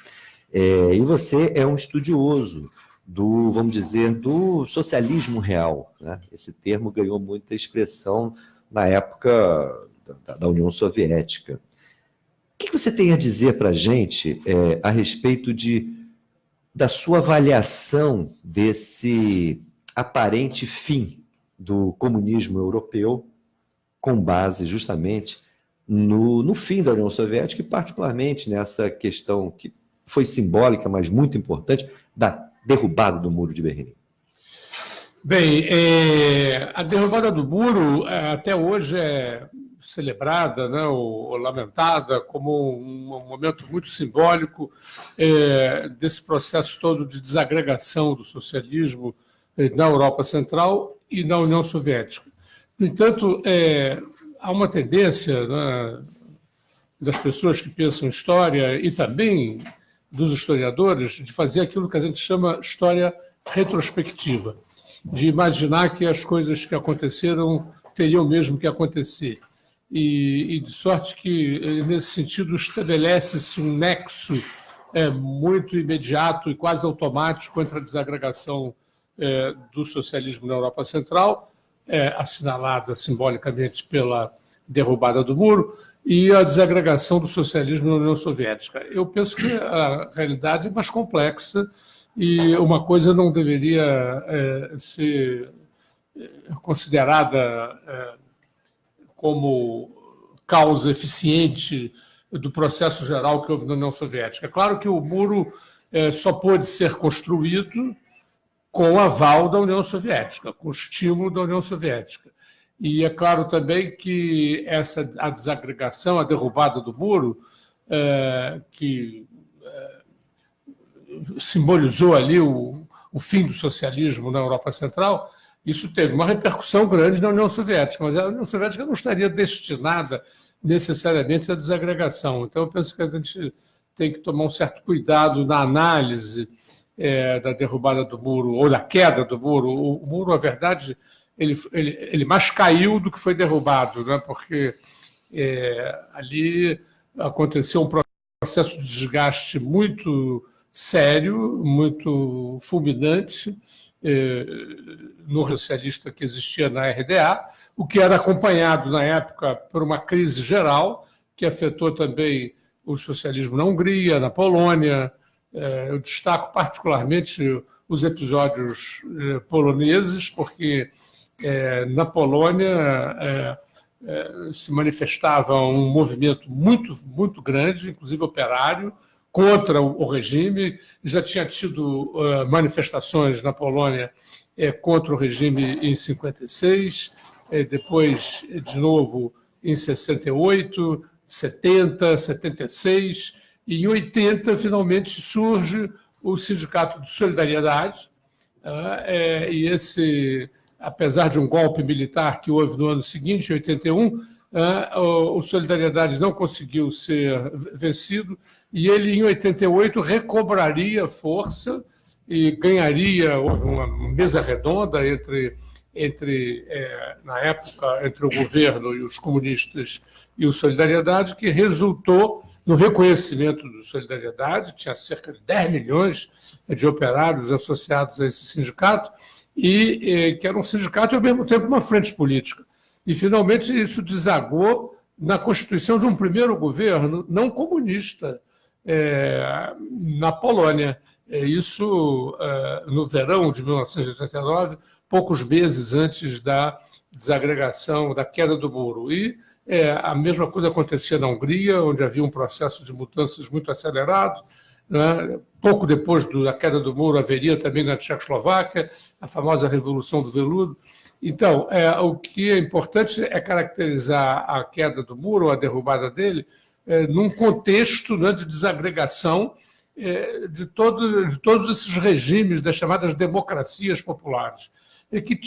E você é um estudioso vamos dizer, do socialismo real, né? Esse termo ganhou muita expressão na época da União Soviética. O que você tem a dizer para a gente a respeito da sua avaliação desse aparente fim do comunismo europeu, com base justamente no fim da União Soviética e particularmente nessa questão que foi simbólica, mas muito importante, da derrubada do Muro de Berlim? Bem, a derrubada do muro até hoje é celebrada, né, ou lamentada como um momento muito simbólico desse processo todo de desagregação do socialismo na Europa Central e na União Soviética. No entanto, há uma tendência, né, das pessoas que pensam em história e também dos historiadores de fazer aquilo que a gente chama história retrospectiva, de imaginar que as coisas que aconteceram teriam mesmo que acontecer. E de sorte que, nesse sentido, estabelece-se um nexo muito imediato e quase automático entre a desagregação do socialismo na Europa Central, assinalada simbolicamente pela derrubada do muro, e a desagregação do socialismo na União Soviética. Eu penso que a realidade é mais complexa e uma coisa não deveria ser considerada como causa eficiente do processo geral que houve na União Soviética. É claro que o muro só pôde ser construído com o aval da União Soviética, com o estímulo da União Soviética. E é claro também que a desagregação, a derrubada do muro, que simbolizou ali o fim do socialismo na Europa Central, isso teve uma repercussão grande na União Soviética, mas a União Soviética não estaria destinada necessariamente à desagregação. Então, eu penso que a gente tem que tomar um certo cuidado na análise da derrubada do muro, ou da queda do muro. O muro, na verdade, ele mais caiu do que foi derrubado, né? Porque ali aconteceu um processo de desgaste muito sério, muito fulminante no socialista que existia na RDA, o que era acompanhado na época por uma crise geral que afetou também o socialismo na Hungria, na Polônia. Eu destaco particularmente os episódios poloneses, porque na Polônia se manifestava um movimento muito, muito grande, inclusive operário, contra o regime. Já tinha tido manifestações na Polônia contra o regime em 56, depois, de novo, em 68, 70, 76, e em 80, finalmente, surge o Sindicato de Solidariedade, e esse, apesar de um golpe militar que houve no ano seguinte, em 81, o Solidariedade não conseguiu ser vencido, e ele, em 88, recobraria força e ganharia. Houve uma mesa redonda na época, entre o governo e os comunistas e o Solidariedade, que resultou no reconhecimento do Solidariedade. Tinha cerca de 10 milhões de operários associados a esse sindicato, e que era um sindicato e, ao mesmo tempo, uma frente política. E, finalmente, isso desagou na constituição de um primeiro governo não comunista na Polônia. Isso no verão de 1989, poucos meses antes da desagregação, da queda do muro. E a mesma coisa acontecia na Hungria, onde havia um processo de mudanças muito acelerado. Né? Pouco depois da queda do muro, haveria também na Tchecoslováquia a famosa Revolução do Veludo. Então, o que é importante é caracterizar a queda do muro, a derrubada dele, num contexto, né, de desagregação de todos esses regimes das chamadas democracias populares, que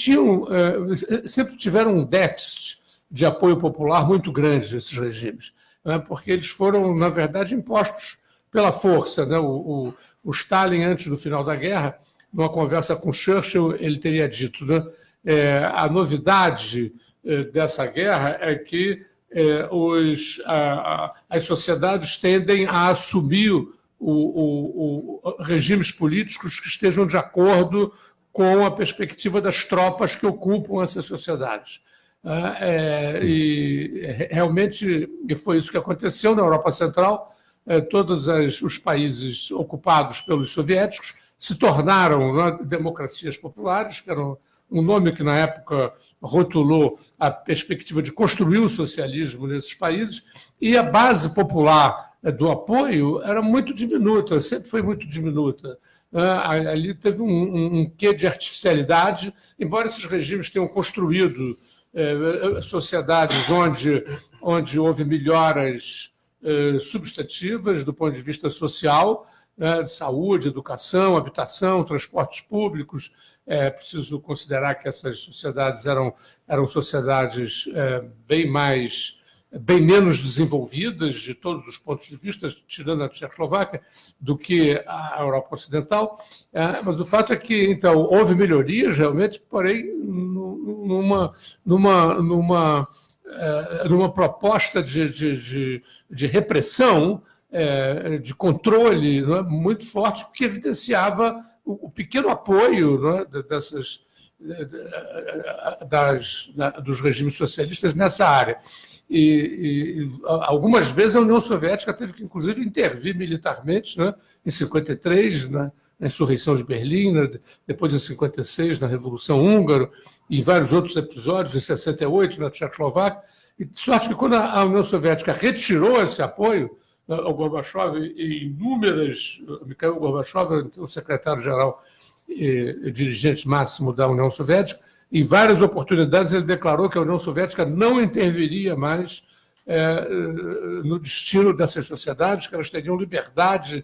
sempre tiveram um déficit de apoio popular muito grande, esses regimes, né, porque eles foram, na verdade, impostos pela força. Né? O Stalin, antes do final da guerra, numa conversa com Churchill, ele teria dito, né, a novidade dessa guerra é que as sociedades tendem a assumir regimes políticos que estejam de acordo com a perspectiva das tropas que ocupam essas sociedades. E realmente foi isso que aconteceu na Europa Central. Todos os países ocupados pelos soviéticos se tornaram, né, democracias populares, que eram um nome que, na época, rotulou a perspectiva de construir o socialismo nesses países, e a base popular do apoio era muito diminuta, sempre foi muito diminuta. Ali teve um quê de artificialidade, embora esses regimes tenham construído sociedades onde houve melhoras substantivas do ponto de vista social, de saúde, educação, habitação, transportes públicos. É preciso considerar que essas sociedades eram sociedades bem menos desenvolvidas de todos os pontos de vista, tirando a Tchecoslováquia, do que a Europa Ocidental. Mas o fato é que, então, houve melhorias realmente, porém, numa proposta de repressão, de controle, não é, muito forte, que evidenciava o pequeno apoio, não é, dos regimes socialistas nessa área. E algumas vezes a União Soviética teve que, inclusive, intervir militarmente, né, em 53, na insurreição de Berlim, né, depois em 56, na Revolução Húngara, e em vários outros episódios, em 68, na Tchecoslováquia. E de sorte que, quando a União Soviética retirou esse apoio, o Gorbachev, e inúmeras, Mikhail Gorbachev, o secretário-geral e dirigente máximo da União Soviética, em várias oportunidades ele declarou que a União Soviética não interviria mais no destino dessas sociedades, que elas teriam liberdade.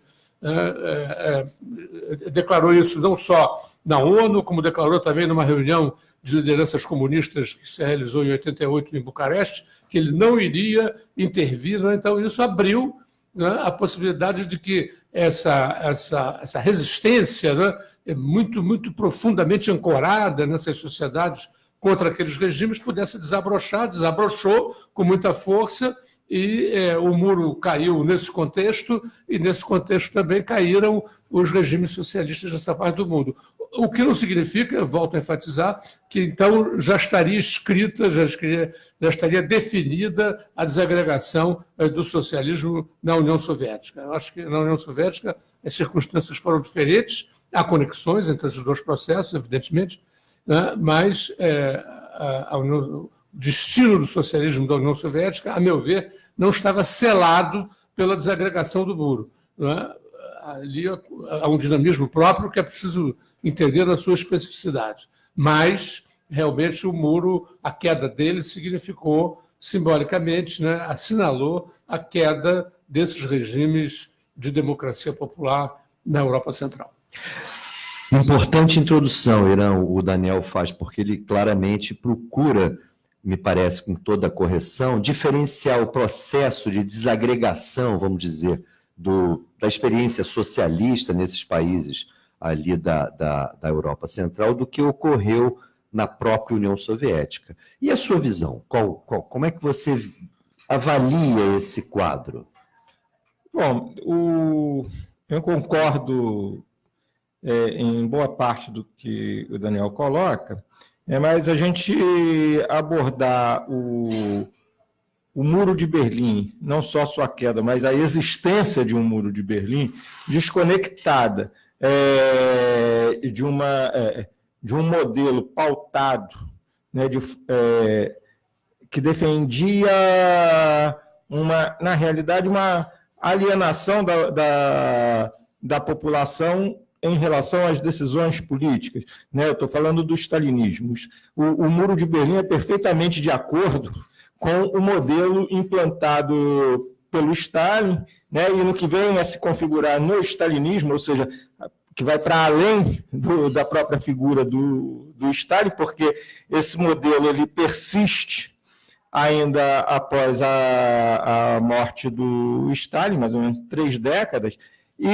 Declarou isso não só na ONU, como declarou também numa reunião de lideranças comunistas que se realizou em 88 em Bucareste, que ele não iria intervir. Então, isso abriu, né, a possibilidade de que essa resistência, né, muito, muito profundamente ancorada nessas sociedades contra aqueles regimes pudesse desabrochar, desabrochou com muita força, e o muro caiu nesse contexto, e nesse contexto também caíram os regimes socialistas dessa parte do mundo. O que não significa, volto a enfatizar, que então já estaria escrita, já estaria definida a desagregação do socialismo na União Soviética. Eu acho que na União Soviética as circunstâncias foram diferentes, há conexões entre esses dois processos, evidentemente, né? Mas o destino do socialismo da União Soviética, a meu ver, não estava selado pela desagregação do muro, né? Ali há um dinamismo próprio que é preciso entender na sua especificidade. Mas, realmente, o muro, a queda dele significou, simbolicamente, né, assinalou a queda desses regimes de democracia popular na Europa Central. Importante introdução, Irã, o Daniel faz, porque ele claramente procura, me parece, com toda a correção, diferenciar o processo de desagregação, vamos dizer, da experiência socialista nesses países ali da Europa Central do que ocorreu na própria União Soviética. E a sua visão? Como é que você avalia esse quadro? Bom, eu concordo em boa parte do que o Daniel coloca, mas a gente abordar o Muro de Berlim, não só sua queda, mas a existência de um Muro de Berlim desconectada de um modelo pautado, né, que defendia, na realidade, uma alienação da população em relação às decisões políticas. Né? Eu estou falando do stalinismo. O Muro de Berlim é perfeitamente de acordo com o modelo implantado pelo Stalin, né, e no que vem a se configurar no stalinismo, ou seja, que vai para além da própria figura do Stalin, porque esse modelo ele persiste ainda após a morte do Stalin, mais ou menos 3 décadas, e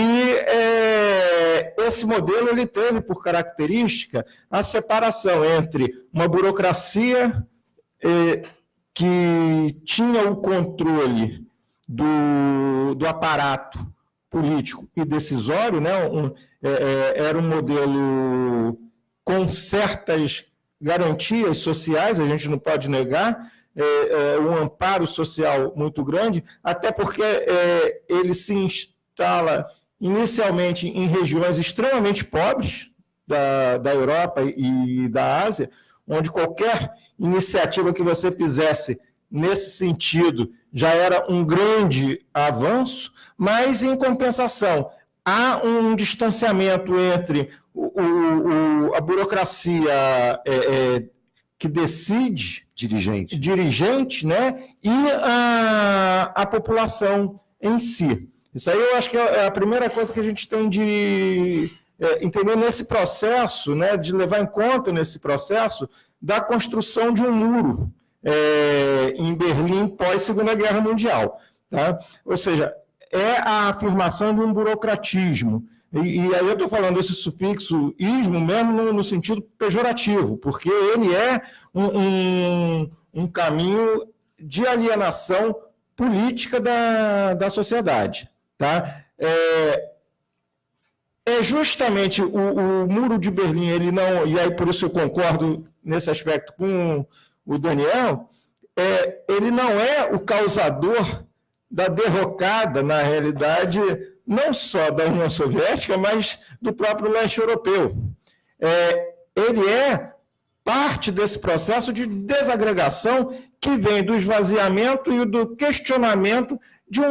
esse modelo ele teve por característica a separação entre uma burocracia que tinha o controle do aparato político e decisório, né? Era um modelo com certas garantias sociais, a gente não pode negar, um amparo social muito grande, até porque ele se instala inicialmente em regiões extremamente pobres da Europa e da Ásia, onde qualquer iniciativa que você fizesse nesse sentido já era um grande avanço, mas, em compensação, há um distanciamento entre a burocracia que decide, dirigente, né, e a população em si. Isso aí eu acho que é a primeira coisa que a gente tem de entender nesse processo, né, de levar em conta nesse processo da construção de um muro em Berlim pós-Segunda Guerra Mundial. Tá? Ou seja, é a afirmação de um burocratismo. E aí eu estou falando esse sufixo ismo mesmo no sentido pejorativo, porque ele é um caminho de alienação política da sociedade. Tá? Justamente o Muro de Berlim, ele não, e aí por isso eu concordo nesse aspecto com o Daniel, ele não é o causador da derrocada, na realidade, não só da União Soviética, mas do próprio leste europeu. Ele é parte desse processo de desagregação que vem do esvaziamento e do questionamento de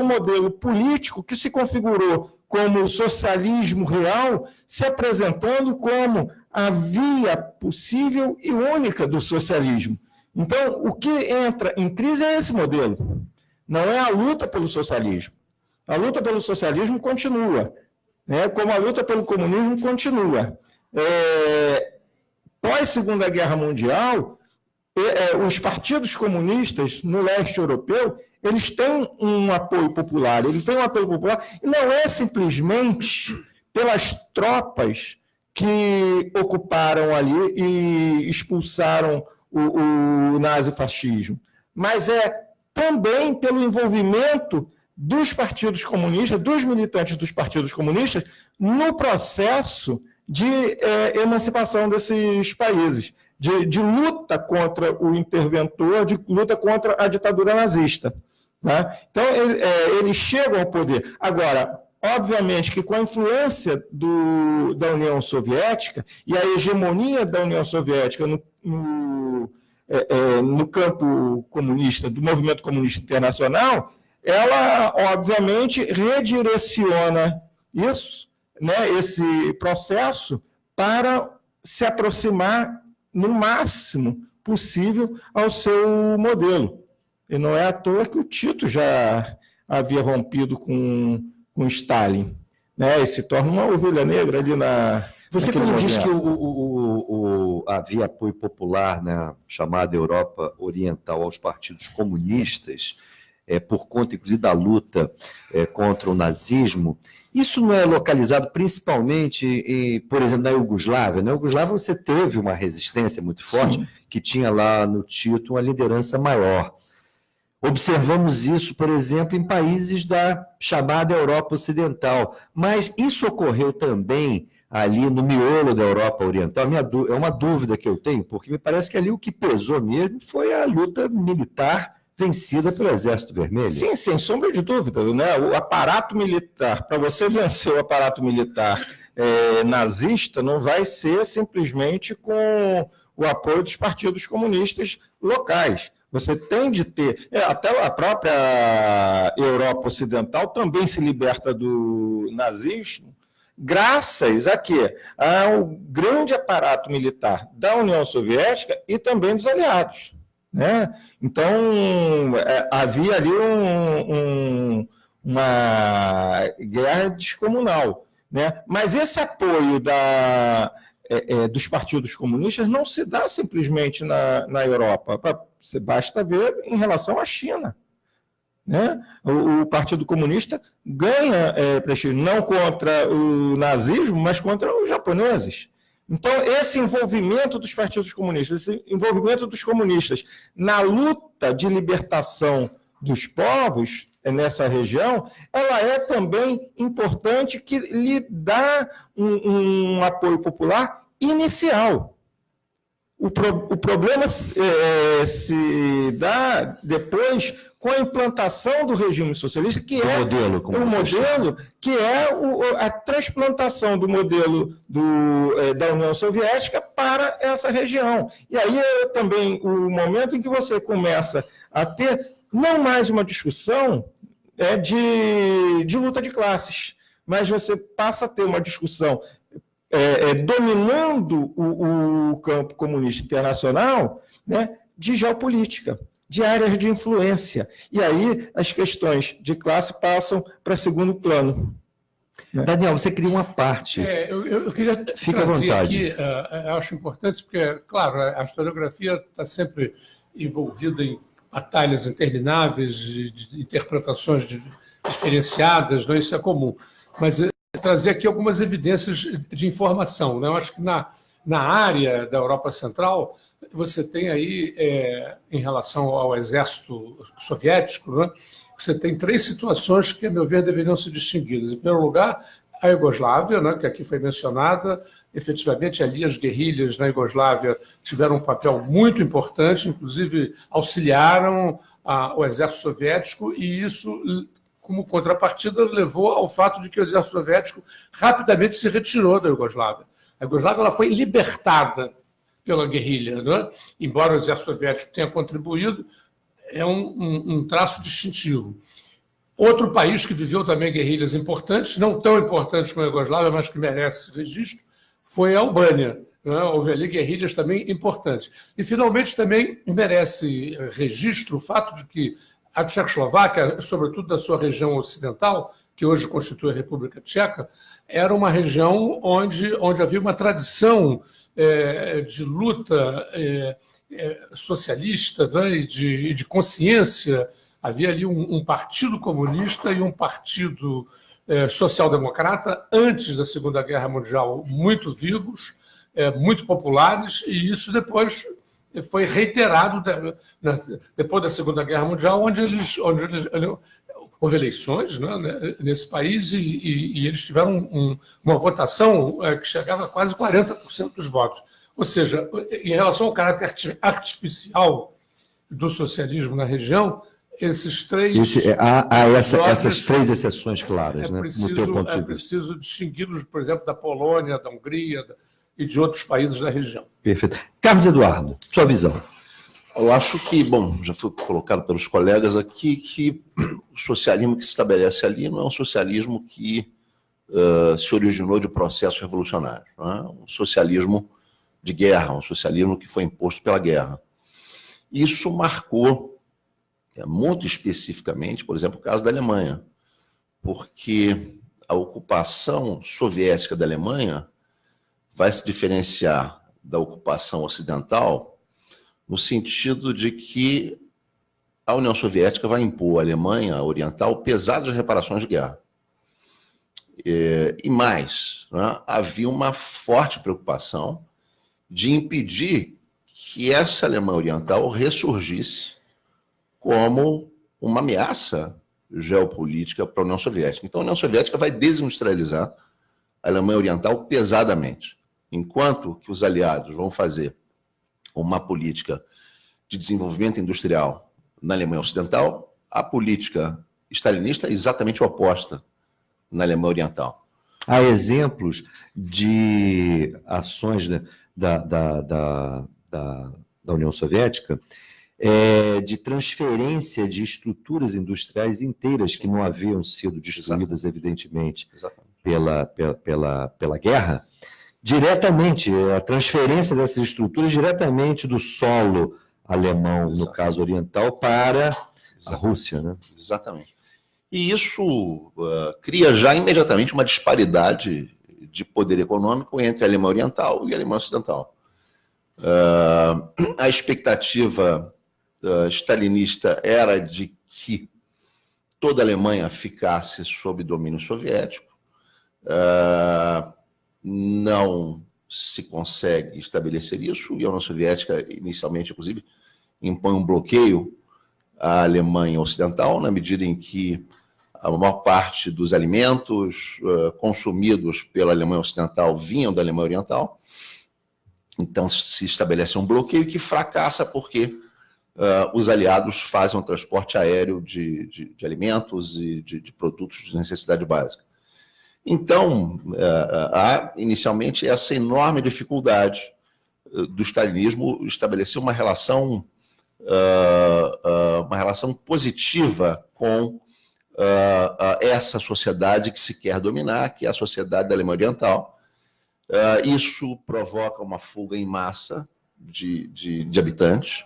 um modelo político que se configurou como o socialismo real, se apresentando como a via possível e única do socialismo. Então, o que entra em crise é esse modelo, não é a luta pelo socialismo. A luta pelo socialismo continua, né, como a luta pelo comunismo continua. Pós-Segunda Guerra Mundial, os partidos comunistas no leste europeu, eles têm um apoio popular, e não é simplesmente pelas tropas que ocuparam ali e expulsaram o nazifascismo, mas também pelo envolvimento dos partidos comunistas, dos militantes dos partidos comunistas, no processo de emancipação desses países, de luta contra o interventor, de luta contra a ditadura nazista. Né? Então, eles chegam ao poder. Agora, obviamente que com a influência da União Soviética e a hegemonia da União Soviética no campo comunista, do movimento comunista internacional, ela, obviamente, redireciona isso, né, esse processo para se aproximar no máximo possível ao seu modelo. E não é à toa que o Tito já havia rompido com Stalin, né, e se torna uma ovelha negra ali na... Você, quando diz que havia apoio popular na chamada Europa Oriental aos partidos comunistas, por conta, inclusive, da luta contra o nazismo, isso não é localizado principalmente, por exemplo, na Iugoslávia? Na Iugoslávia você teve uma resistência muito forte, sim, que tinha lá no Tito uma liderança maior. Observamos isso, por exemplo, em países da chamada Europa Ocidental, mas isso ocorreu também ali no miolo da Europa Oriental. É uma dúvida que eu tenho, porque me parece que ali o que pesou mesmo foi a luta militar vencida pelo Exército Vermelho. Sim, sem sombra de dúvida, né? O aparato militar, para você vencer o aparato militar nazista, não vai ser simplesmente com o apoio dos partidos comunistas locais. Você tem de ter... até a própria Europa Ocidental também se liberta do nazismo, graças a quê? Ao grande aparato militar da União Soviética e também dos aliados. Né? Então, havia ali uma guerra descomunal. Né? Mas esse apoio dos partidos comunistas não se dá simplesmente na Europa. Basta ver em relação à China. Né? O Partido Comunista ganha prestígio, não contra o nazismo, mas contra os japoneses. Então, esse envolvimento dos partidos comunistas, esse envolvimento dos comunistas na luta de libertação dos povos nessa região, ela é também importante, que lhe dá um apoio popular inicial. O problema se dá depois com a implantação do regime socialista, que é o modelo, que é a transplantação do modelo da União Soviética para essa região. E aí é também o momento em que você começa a ter não mais uma discussão de luta de classes, mas você passa a ter uma discussão dominando o campo comunista internacional, né, de geopolítica, de áreas de influência. E aí as questões de classe passam para segundo plano. Daniel, você cria uma parte. Eu queria trazer aqui, acho importante, porque, claro, a historiografia está sempre envolvida em batalhas intermináveis, de interpretações diferenciadas, não, isso é comum. Mas trazer aqui algumas evidências de informação. Né? Eu acho que na área da Europa Central, você tem aí, em relação ao exército soviético, né, você tem três situações que, a meu ver, deveriam ser distinguidas. Em primeiro lugar, a Iugoslávia, né, que aqui foi mencionada. Efetivamente, ali as guerrilhas na Iugoslávia tiveram um papel muito importante, inclusive auxiliaram o exército soviético, e isso, como contrapartida, levou ao fato de que o exército soviético rapidamente se retirou da Iugoslávia. A Iugoslávia ela foi libertada pela guerrilha, né? Embora o exército soviético tenha contribuído, é um traço distintivo. Outro país que viveu também guerrilhas importantes, não tão importantes como a Iugoslávia, mas que merece registro, foi a Albânia. Né? Houve ali guerrilhas também importantes. E, finalmente, também merece registro o fato de que a Tchecoslováquia, sobretudo da sua região ocidental, que hoje constitui a República Tcheca, era uma região onde havia uma tradição de luta socialista, né, e de consciência. Havia ali um partido comunista e um partido social-democrata, antes da Segunda Guerra Mundial, muito vivos, muito populares, e isso depois foi reiterado depois da Segunda Guerra Mundial, onde houve eleições, né, nesse país e eles tiveram uma votação que chegava a quase 40% dos votos. Ou seja, em relação ao caráter artificial do socialismo na região, esses três... essas três exceções claras, né, no teu ponto de vista. É preciso distingui-los, por exemplo, da Polônia, da Hungria e de outros países da região. Perfeito. Carlos Eduardo, sua visão. Eu acho que, já foi colocado pelos colegas aqui, que o socialismo que se estabelece ali não é um socialismo que se originou de processo revolucionário. Não é um socialismo de guerra, um socialismo que foi imposto pela guerra. Isso marcou, muito especificamente, por exemplo, o caso da Alemanha, porque a ocupação soviética da Alemanha vai se diferenciar da ocupação ocidental no sentido de que a União Soviética vai impor à Alemanha Oriental pesadas reparações de guerra. E mais, né, havia uma forte preocupação de impedir que essa Alemanha Oriental ressurgisse como uma ameaça geopolítica para a União Soviética. Então, a União Soviética vai desindustrializar a Alemanha Oriental pesadamente, enquanto que os aliados vão fazer uma política de desenvolvimento industrial na Alemanha Ocidental, a política stalinista é exatamente oposta na Alemanha Oriental. Há exemplos de ações da União Soviética de transferência de estruturas industriais inteiras que não haviam sido destruídas, evidentemente, pela guerra, diretamente, a transferência dessas estruturas diretamente do solo alemão, no caso oriental, para a Rússia, né? Exatamente. E isso cria já imediatamente uma disparidade de poder econômico entre a Alemanha Oriental e a Alemanha Ocidental. A expectativa stalinista era de que toda a Alemanha ficasse sob domínio soviético. Não se consegue estabelecer isso, e a União Soviética, inicialmente, inclusive, impõe um bloqueio à Alemanha Ocidental, na medida em que a maior parte dos alimentos consumidos pela Alemanha Ocidental vinham da Alemanha Oriental. Então, se estabelece um bloqueio que fracassa porque os aliados fazem um transporte aéreo de alimentos e de produtos de necessidade básica. Então, há inicialmente essa enorme dificuldade do stalinismo estabelecer uma relação positiva com essa sociedade que se quer dominar, que é a sociedade da Alemanha Oriental. Isso provoca uma fuga em massa de habitantes,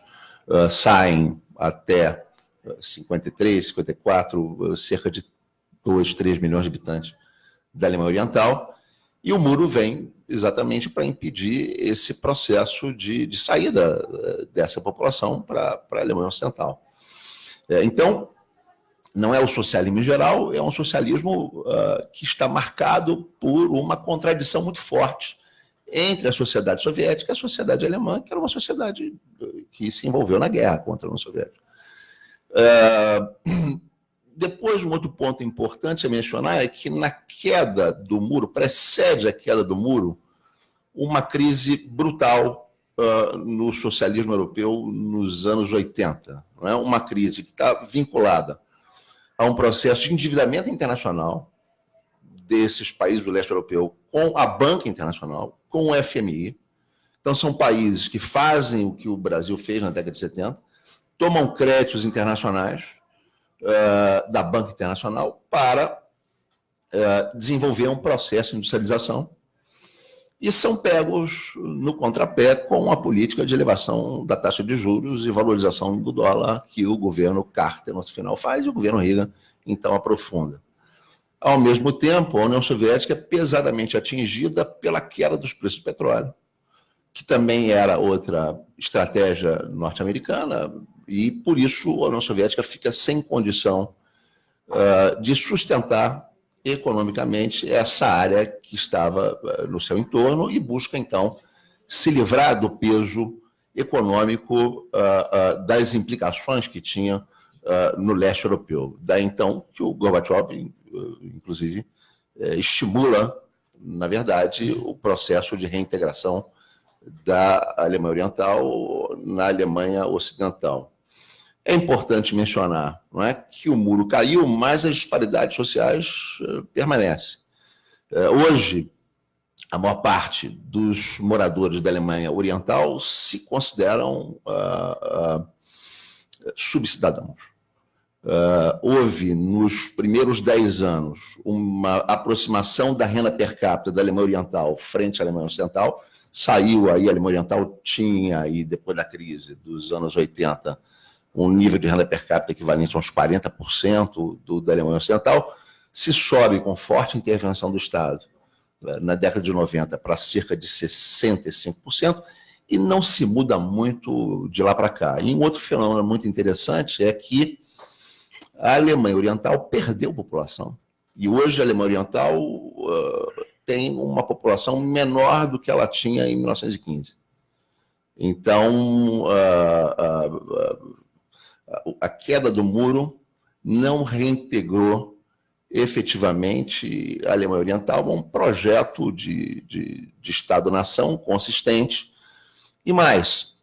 saem até 53, 54, cerca de 2, 3 milhões de habitantes da Alemanha Oriental, e o muro vem exatamente para impedir esse processo de saída dessa população para a Alemanha Ocidental. Então, não é o socialismo em geral, é um socialismo que está marcado por uma contradição muito forte entre a sociedade soviética e a sociedade alemã, que era uma sociedade que se envolveu na guerra contra a União Soviética. Depois, um outro ponto importante a mencionar é que na queda do muro, precede a queda do muro, uma crise brutal no socialismo europeu nos anos 80. Não é? Uma crise que está vinculada a um processo de endividamento internacional desses países do leste europeu com a banca internacional, com o FMI. Então, são países que fazem o que o Brasil fez na década de 70, tomam créditos internacionais da banca internacional para desenvolver um processo de industrialização e são pegos no contrapé com a política de elevação da taxa de juros e valorização do dólar que o governo Carter, no final, faz e o governo Reagan, então, aprofunda. Ao mesmo tempo, a União Soviética é pesadamente atingida pela queda dos preços do petróleo, que também era outra estratégia norte-americana, e por isso a União Soviética fica sem condição de sustentar economicamente essa área que estava no seu entorno e busca, então, se livrar do peso econômico das implicações que tinha no leste europeu. Daí, então, que o Gorbachev, inclusive, estimula, na verdade, o processo de reintegração da Alemanha Oriental na Alemanha Ocidental. É importante mencionar, não é, que o muro caiu, mas as disparidades sociais permanecem. Hoje, a maior parte dos moradores da Alemanha Oriental se consideram subcidadãos. Houve, nos primeiros 10 anos, uma aproximação da renda per capita da Alemanha Oriental frente à Alemanha Ocidental. Saiu aí, a Alemanha Oriental tinha, aí, depois da crise dos anos 80, um nível de renda per capita equivalente a uns 40% da Alemanha Ocidental. Se sobe com forte intervenção do Estado na década de 90 para cerca de 65%, e não se muda muito de lá para cá. E um outro fenômeno muito interessante é que a Alemanha Oriental perdeu população. E hoje a Alemanha Oriental tem uma população menor do que ela tinha em 1915. Então, a queda do muro não reintegrou efetivamente a Alemanha Oriental a um projeto de Estado-nação consistente. E mais,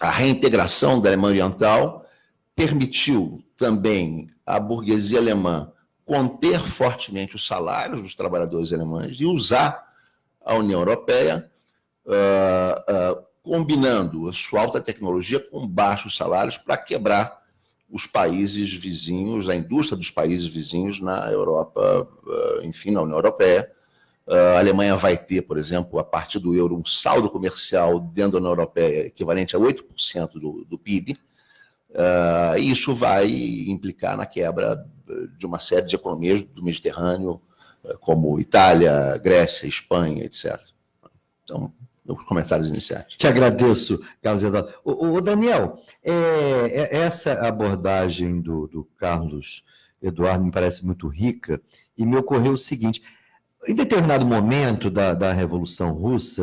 a reintegração da Alemanha Oriental permitiu também à burguesia alemã conter fortemente os salários dos trabalhadores alemães e usar a União Europeia, combinando a sua alta tecnologia com baixos salários para quebrar os países vizinhos, a indústria dos países vizinhos na Europa, enfim, na União Europeia. A Alemanha vai ter, por exemplo, a partir do euro, um saldo comercial dentro da União Europeia equivalente a 8% do PIB, e isso vai implicar na quebra de uma série de economias do Mediterrâneo, como Itália, Grécia, Espanha, etc. Então, os comentários iniciais. Te agradeço, Carlos Eduardo. O Daniel, essa abordagem do Carlos Eduardo me parece muito rica, e me ocorreu o seguinte: em determinado momento da Revolução Russa,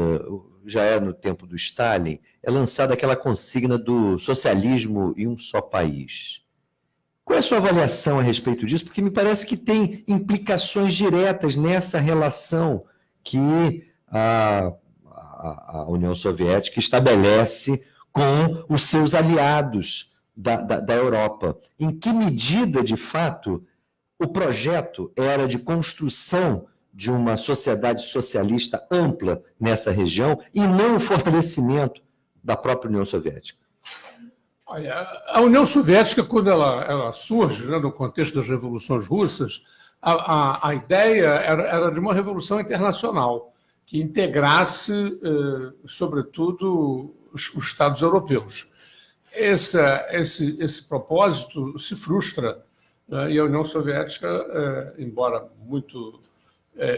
já é no tempo do Stalin, é lançada aquela consigna do socialismo em um só país. Qual é a sua avaliação a respeito disso? Porque me parece que tem implicações diretas nessa relação que a União Soviética estabelece com os seus aliados da Europa. Em que medida, de fato, o projeto era de construção de uma sociedade socialista ampla nessa região e não o fortalecimento da própria União Soviética? Olha, a União Soviética, quando ela surge, né, no contexto das revoluções russas, a ideia era de uma revolução internacional, que integrasse, sobretudo, os Estados europeus. Esse propósito se frustra, né, e a União Soviética, embora muito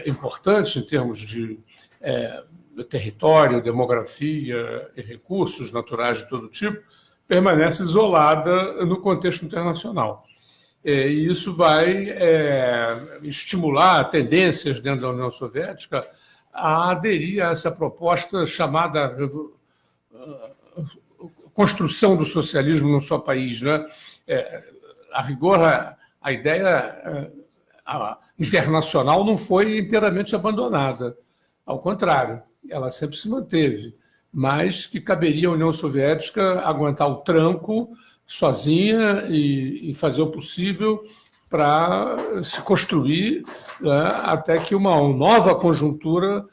importante em termos de território, demografia e recursos naturais de todo tipo, permanece isolada no contexto internacional. E isso vai estimular tendências dentro da União Soviética a aderir a essa proposta chamada construção do socialismo no seu país, né? A rigor, a ideia internacional não foi inteiramente abandonada. Ao contrário, ela sempre se manteve, mas que caberia à União Soviética aguentar o tranco sozinha e fazer o possível para se construir, né, até que uma nova conjuntura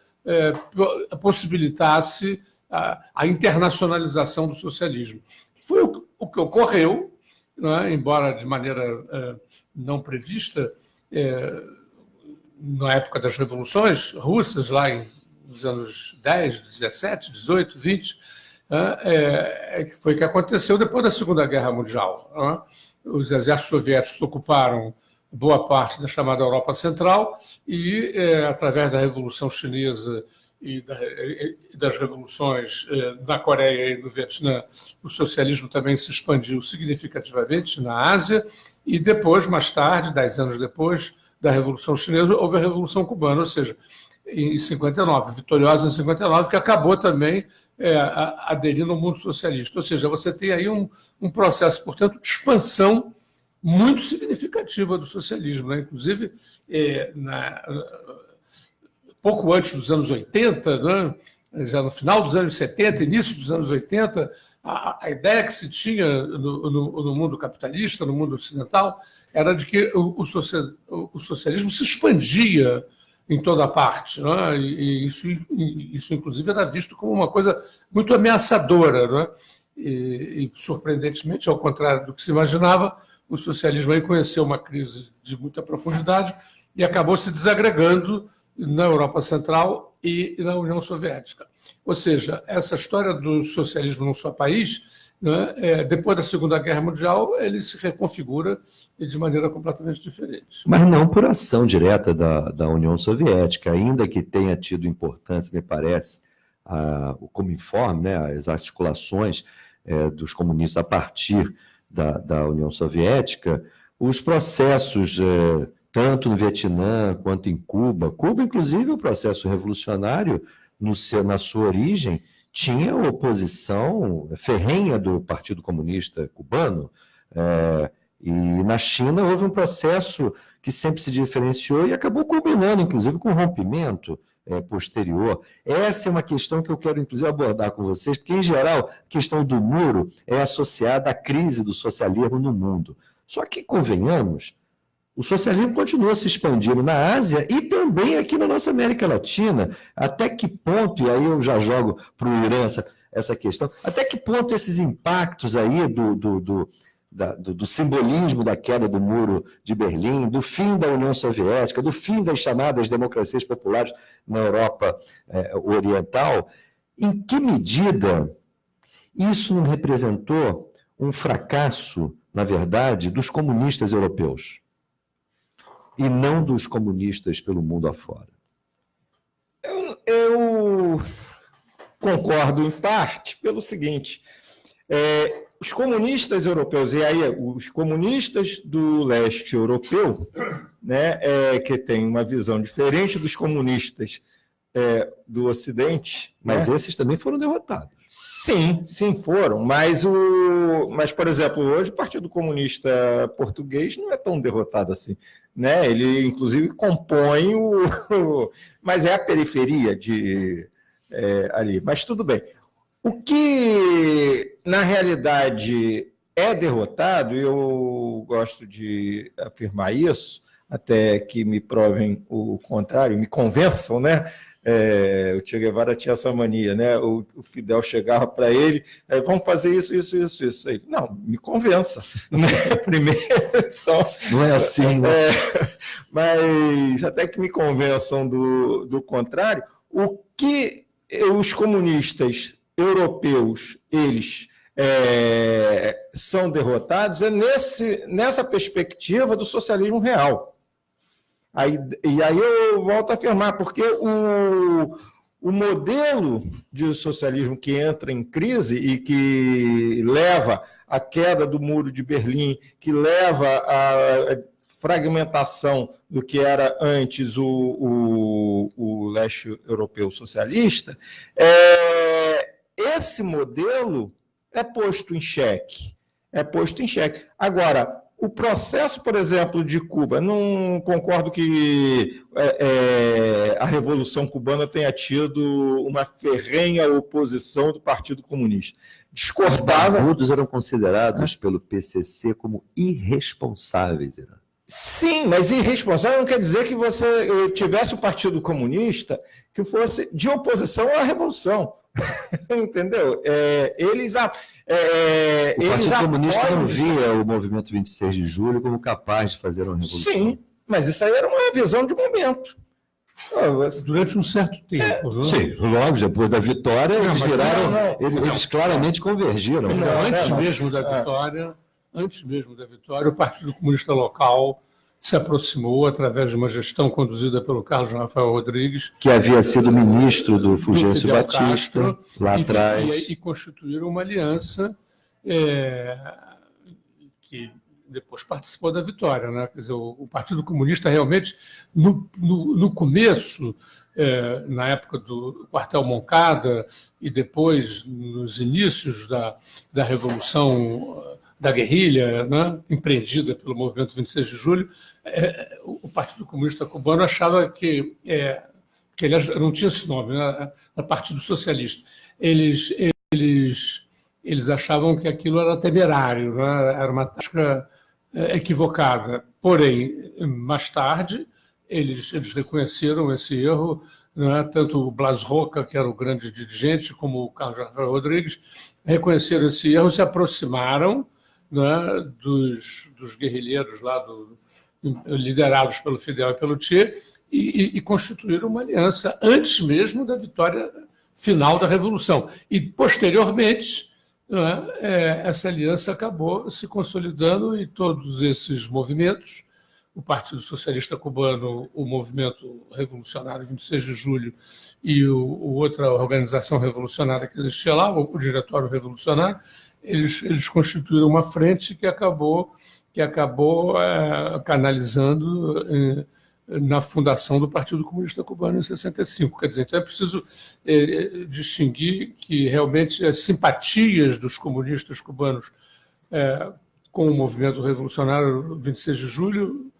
possibilitasse a internacionalização do socialismo. Foi o que ocorreu, né, embora de maneira não prevista, na época das revoluções russas, lá nos anos 10, 17, 18, 20, foi o que aconteceu depois da Segunda Guerra Mundial. Né? Os exércitos soviéticos ocuparam boa parte da chamada Europa Central e, através da Revolução Chinesa e das revoluções na Coreia e no Vietnã, o socialismo também se expandiu significativamente na Ásia e depois, mais tarde, 10 anos depois da Revolução Chinesa, houve a Revolução Cubana, ou seja, em 59, vitoriosa em 59, que acabou também aderindo ao mundo socialista. Ou seja, você tem aí um processo, portanto, de expansão muito significativa do socialismo, né? Inclusive, pouco antes dos anos 80, né? Já no final dos anos 70, início dos anos 80, a ideia que se tinha no mundo capitalista, no mundo ocidental, era de que o socialismo se expandia em toda parte, né? E isso, inclusive, era visto como uma coisa muito ameaçadora, né? E, surpreendentemente, ao contrário do que se imaginava, o socialismo aí conheceu uma crise de muita profundidade e acabou se desagregando na Europa Central e na União Soviética. Ou seja, essa história do socialismo num só país, né, depois da Segunda Guerra Mundial, ele se reconfigura de maneira completamente diferente. Mas não por ação direta da União Soviética, ainda que tenha tido importância, me parece, o Cominform, né, as articulações dos comunistas a partir da União Soviética, os processos, tanto no Vietnã quanto em Cuba, inclusive, o processo revolucionário, na sua origem, tinha oposição ferrenha do Partido Comunista Cubano, e na China houve um processo que sempre se diferenciou e acabou culminando, inclusive, com um rompimento posterior. Essa é uma questão que eu quero, inclusive, abordar com vocês, porque, em geral, a questão do muro é associada à crise do socialismo no mundo. Só que, convenhamos, o socialismo continua se expandindo na Ásia e também aqui na nossa América Latina. Até que ponto, e aí eu já jogo para o Irã essa questão, até que ponto esses impactos aí do simbolismo da queda do Muro de Berlim, do fim da União Soviética, do fim das chamadas democracias populares na Europa Oriental, em que medida isso não representou um fracasso, na verdade, dos comunistas europeus e não dos comunistas pelo mundo afora? Eu concordo em parte pelo seguinte: os comunistas europeus, e aí os comunistas do leste europeu, né, que tem uma visão diferente dos comunistas do Ocidente. Mas né? esses também foram derrotados. Sim, foram. Mas, por exemplo, hoje o Partido Comunista Português não é tão derrotado assim. Né? Ele, inclusive, compõe mas é a periferia ali. Mas tudo bem. O que, na realidade, é derrotado, e eu gosto de afirmar isso, até que me provem o contrário, me convençam, né? O Che Guevara tinha essa mania, né? O Fidel chegava para ele, vamos fazer isso. Ele, não, me convença. Né? Primeiro, então, não é assim, né? Mas até que me convençam do contrário, o que os comunistas europeos, eles são derrotados nessa perspectiva do socialismo real. E aí eu volto a afirmar, porque o modelo de socialismo que entra em crise e que leva à queda do Muro de Berlim, que leva à fragmentação do que era antes o leste europeu socialista, esse modelo é posto em xeque. Agora, o processo, por exemplo, de Cuba, não concordo que a Revolução Cubana tenha tido uma ferrenha oposição do Partido Comunista. Discordava. Os barbudos eram considerados pelo PCC como irresponsáveis, Irã. Sim, mas irresponsável não quer dizer que você tivesse o Partido Comunista que fosse de oposição à Revolução. Entendeu? O Partido Comunista não via o movimento 26 de julho como capaz de fazer uma revolução. Sim, mas isso aí era uma visão de momento. Durante um certo tempo. Sim, logo depois da vitória, eles claramente convergiram. Antes mesmo da vitória, o Partido Comunista local se aproximou através de uma gestão conduzida pelo Carlos Rafael Rodrigues, que havia sido ministro do Fulgêncio Batista, lá atrás. E constituíram uma aliança que depois participou da vitória. Né? Quer dizer, o Partido Comunista realmente, no começo, na época do quartel Moncada e depois nos inícios da Revolução da Guerrilha, né, empreendida pelo movimento 26 de Julho, o Partido Comunista Cubano achava que ele não tinha esse nome, né, Partido Socialista. Eles achavam que aquilo era temerário, né, era uma tática equivocada. Porém, mais tarde, eles reconheceram esse erro, né? Tanto o Blas Roca, que era o grande dirigente, como o Carlos Rafael Rodrigues, reconheceram esse erro, se aproximaram, né, dos guerrilheiros lá, liderados pelo Fidel e pelo Che, e constituíram uma aliança antes mesmo da vitória final da Revolução. E, posteriormente, né, essa aliança acabou se consolidando e todos esses movimentos, o Partido Socialista Cubano, o Movimento Revolucionário 26 de Julho e outra organização revolucionária que existia lá, o Diretório Revolucionário, eles constituíram uma frente que acabou canalizando na fundação do Partido Comunista Cubano em 65. Quer dizer, então é preciso distinguir que realmente as simpatias dos comunistas cubanos com o movimento revolucionário 26 de julho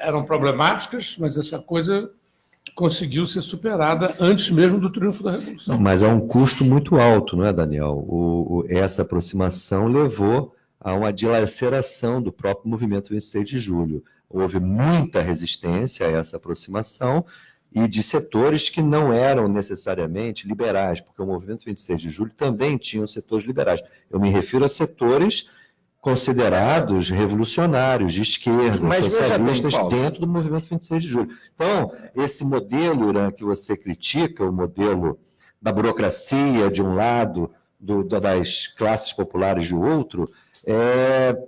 eram problemáticas, mas essa coisa conseguiu ser superada antes mesmo do triunfo da Revolução. Mas há um custo muito alto, não é, Daniel? Essa aproximação levou a uma dilaceração do próprio movimento 26 de julho. Houve muita resistência a essa aproximação e de setores que não eram necessariamente liberais, porque o movimento 26 de julho também tinha setores liberais. Eu me refiro a setores considerados revolucionários, de esquerda, socialistas, dentro do movimento 26 de julho. Então, esse modelo, Irã, que você critica, o modelo da burocracia de um lado, das classes populares de outro,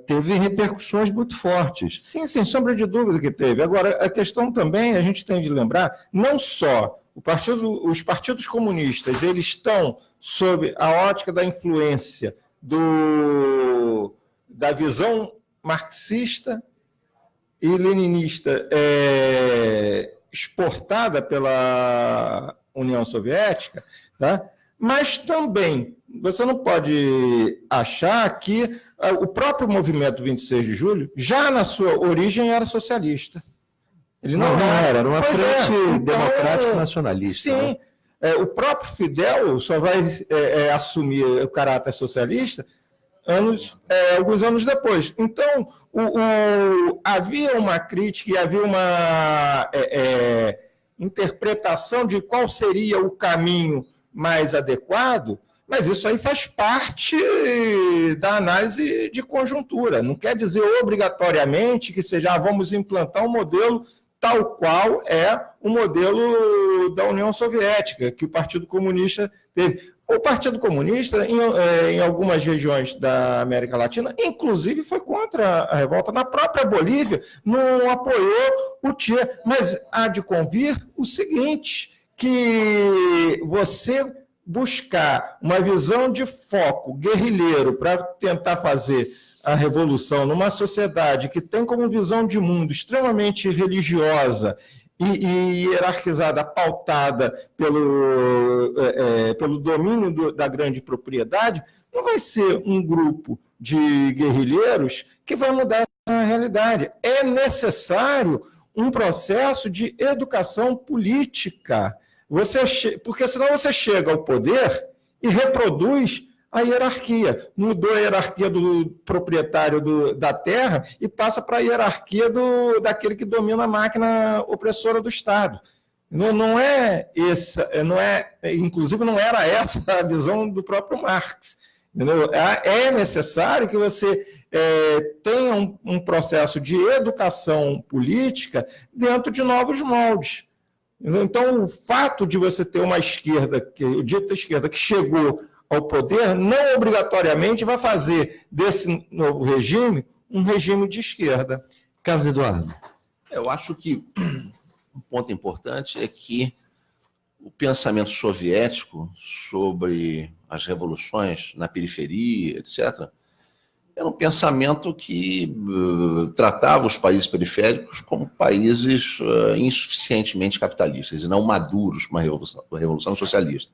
teve repercussões muito fortes. Sim, sem sombra de dúvida que teve. Agora, a questão também, a gente tem de lembrar, não só os partidos comunistas, eles estão sob a ótica da influência da visão marxista e leninista exportada pela União Soviética, tá? Mas também você não pode achar que o próprio movimento 26 de julho, já na sua origem, era socialista. Ele não era uma frente democrática nacionalista. Sim, né? O próprio Fidel só vai assumir o caráter socialista alguns anos depois. Então, havia uma crítica e havia uma interpretação de qual seria o caminho mais adequado, mas isso aí faz parte da análise de conjuntura. Não quer dizer obrigatoriamente que seja, vamos implantar um modelo tal qual é o modelo da União Soviética, que o Partido Comunista teve. O Partido Comunista, em algumas regiões da América Latina, inclusive foi contra a revolta. Na própria Bolívia, não apoiou o Che. Mas há de convir o seguinte, que você buscar uma visão de foco guerrilheiro para tentar fazer a revolução numa sociedade que tem como visão de mundo extremamente religiosa e hierarquizada, pautada pelo domínio da grande propriedade, não vai ser um grupo de guerrilheiros que vai mudar essa realidade. É necessário um processo de educação política, porque senão você chega ao poder e reproduz a hierarquia. Mudou a hierarquia do proprietário da terra e passa para a hierarquia daquele que domina a máquina opressora do Estado. Inclusive, não era essa a visão do próprio Marx. Entendeu? É necessário que você tenha um processo de educação política dentro de novos moldes. Então, o fato de você ter uma esquerda, dita esquerda, que chegou ao poder, não obrigatoriamente vai fazer desse novo regime um regime de esquerda. Carlos Eduardo. Eu acho que um ponto importante é que o pensamento soviético sobre as revoluções na periferia, etc., era um pensamento que tratava os países periféricos como países insuficientemente capitalistas e não maduros para uma revolução socialista.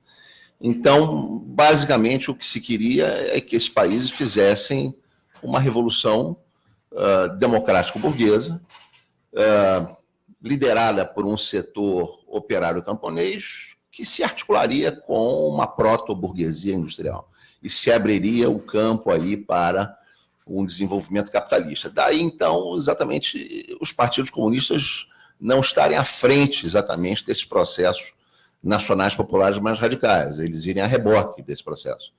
Então, basicamente, o que se queria é que esses países fizessem uma revolução democrático-burguesa, liderada por um setor operário camponês, que se articularia com uma proto-burguesia industrial e se abriria o campo aí para um desenvolvimento capitalista. Daí, então, exatamente, os partidos comunistas não estarem à frente exatamente desses processos nacionais populares mais radicais, eles irem a reboque desse processo.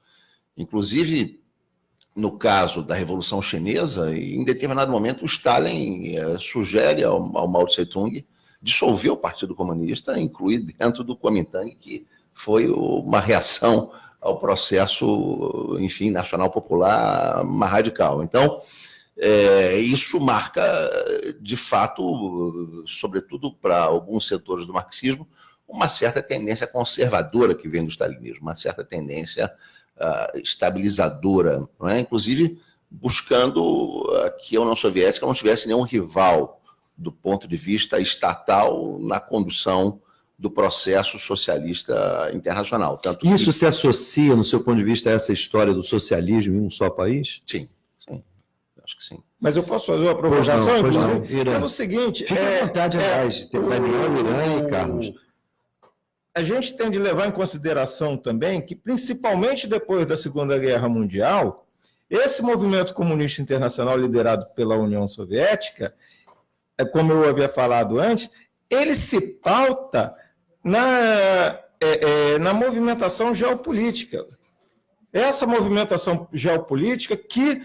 Inclusive, no caso da Revolução Chinesa, em determinado momento, o Stalin sugere ao Mao Tse-tung dissolver o Partido Comunista, incluir dentro do Kuomintang, que foi uma reação ao processo, enfim, nacional popular mais radical. Então, isso marca, de fato, sobretudo para alguns setores do marxismo, uma certa tendência conservadora que vem do stalinismo, uma certa tendência estabilizadora, não é? Inclusive buscando que a União Soviética não tivesse nenhum rival do ponto de vista estatal na condução do processo socialista internacional. Tanto Isso que... se associa, no seu ponto de vista, a essa história do socialismo em um só país? Sim, sim, acho que sim. Mas eu posso fazer uma provocação, inclusive? Irã. É o seguinte... Fique à vontade, aliás. Daniel, Irã e Carlos. A gente tem de levar em consideração também que, principalmente depois da Segunda Guerra Mundial, esse movimento comunista internacional liderado pela União Soviética, como eu havia falado antes, ele se pauta na movimentação geopolítica. Essa movimentação geopolítica que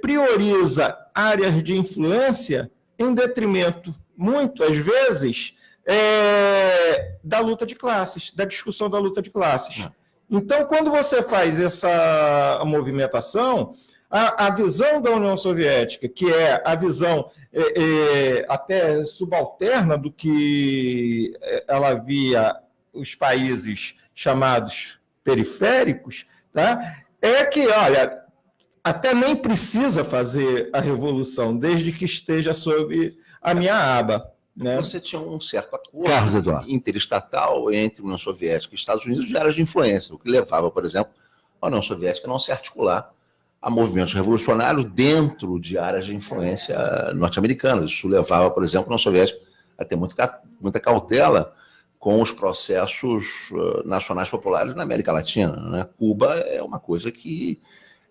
prioriza áreas de influência em detrimento, muitas vezes, da luta de classes, da discussão da luta de classes. Então, quando você faz essa movimentação, a visão da União Soviética, que é a visão até subalterna do que ela via os países chamados periféricos, tá? É que, olha, até nem precisa fazer a revolução, desde que esteja sob a minha aba. Né? Você tinha um certo acordo interestatal entre a União Soviética e Estados Unidos de áreas de influência, o que levava, por exemplo, a União Soviética a não se articular a movimentos revolucionários dentro de áreas de influência norte-americanas. Isso levava, por exemplo, a União Soviética a ter muita cautela com os processos nacionais populares na América Latina. Né? Cuba é uma coisa que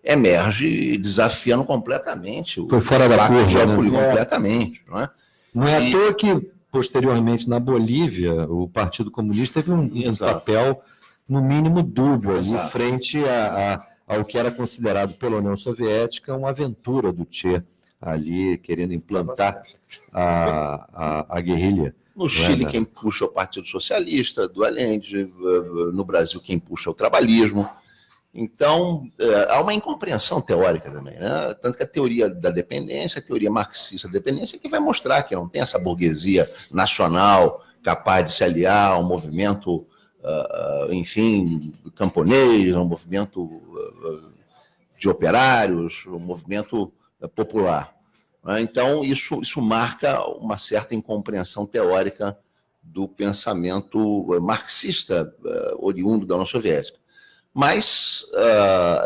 emerge desafiando completamente Foi fora da curva, né? Completamente, não é? Não é à toa que, posteriormente, na Bolívia, o Partido Comunista teve um papel, no mínimo, dúbio ali, frente ao que era considerado pela União Soviética uma aventura do Che, ali querendo implantar a guerrilha. No Chile, quem puxa é o Partido Socialista, do Allende, no Brasil, quem puxa é o trabalhismo. Então, há uma incompreensão teórica também, né? Tanto que a teoria da dependência, a teoria marxista da dependência, que vai mostrar que não tem essa burguesia nacional capaz de se aliar a um movimento, enfim, camponês, um movimento de operários, um movimento popular. Então, isso marca uma certa incompreensão teórica do pensamento marxista oriundo da União Soviética. Mas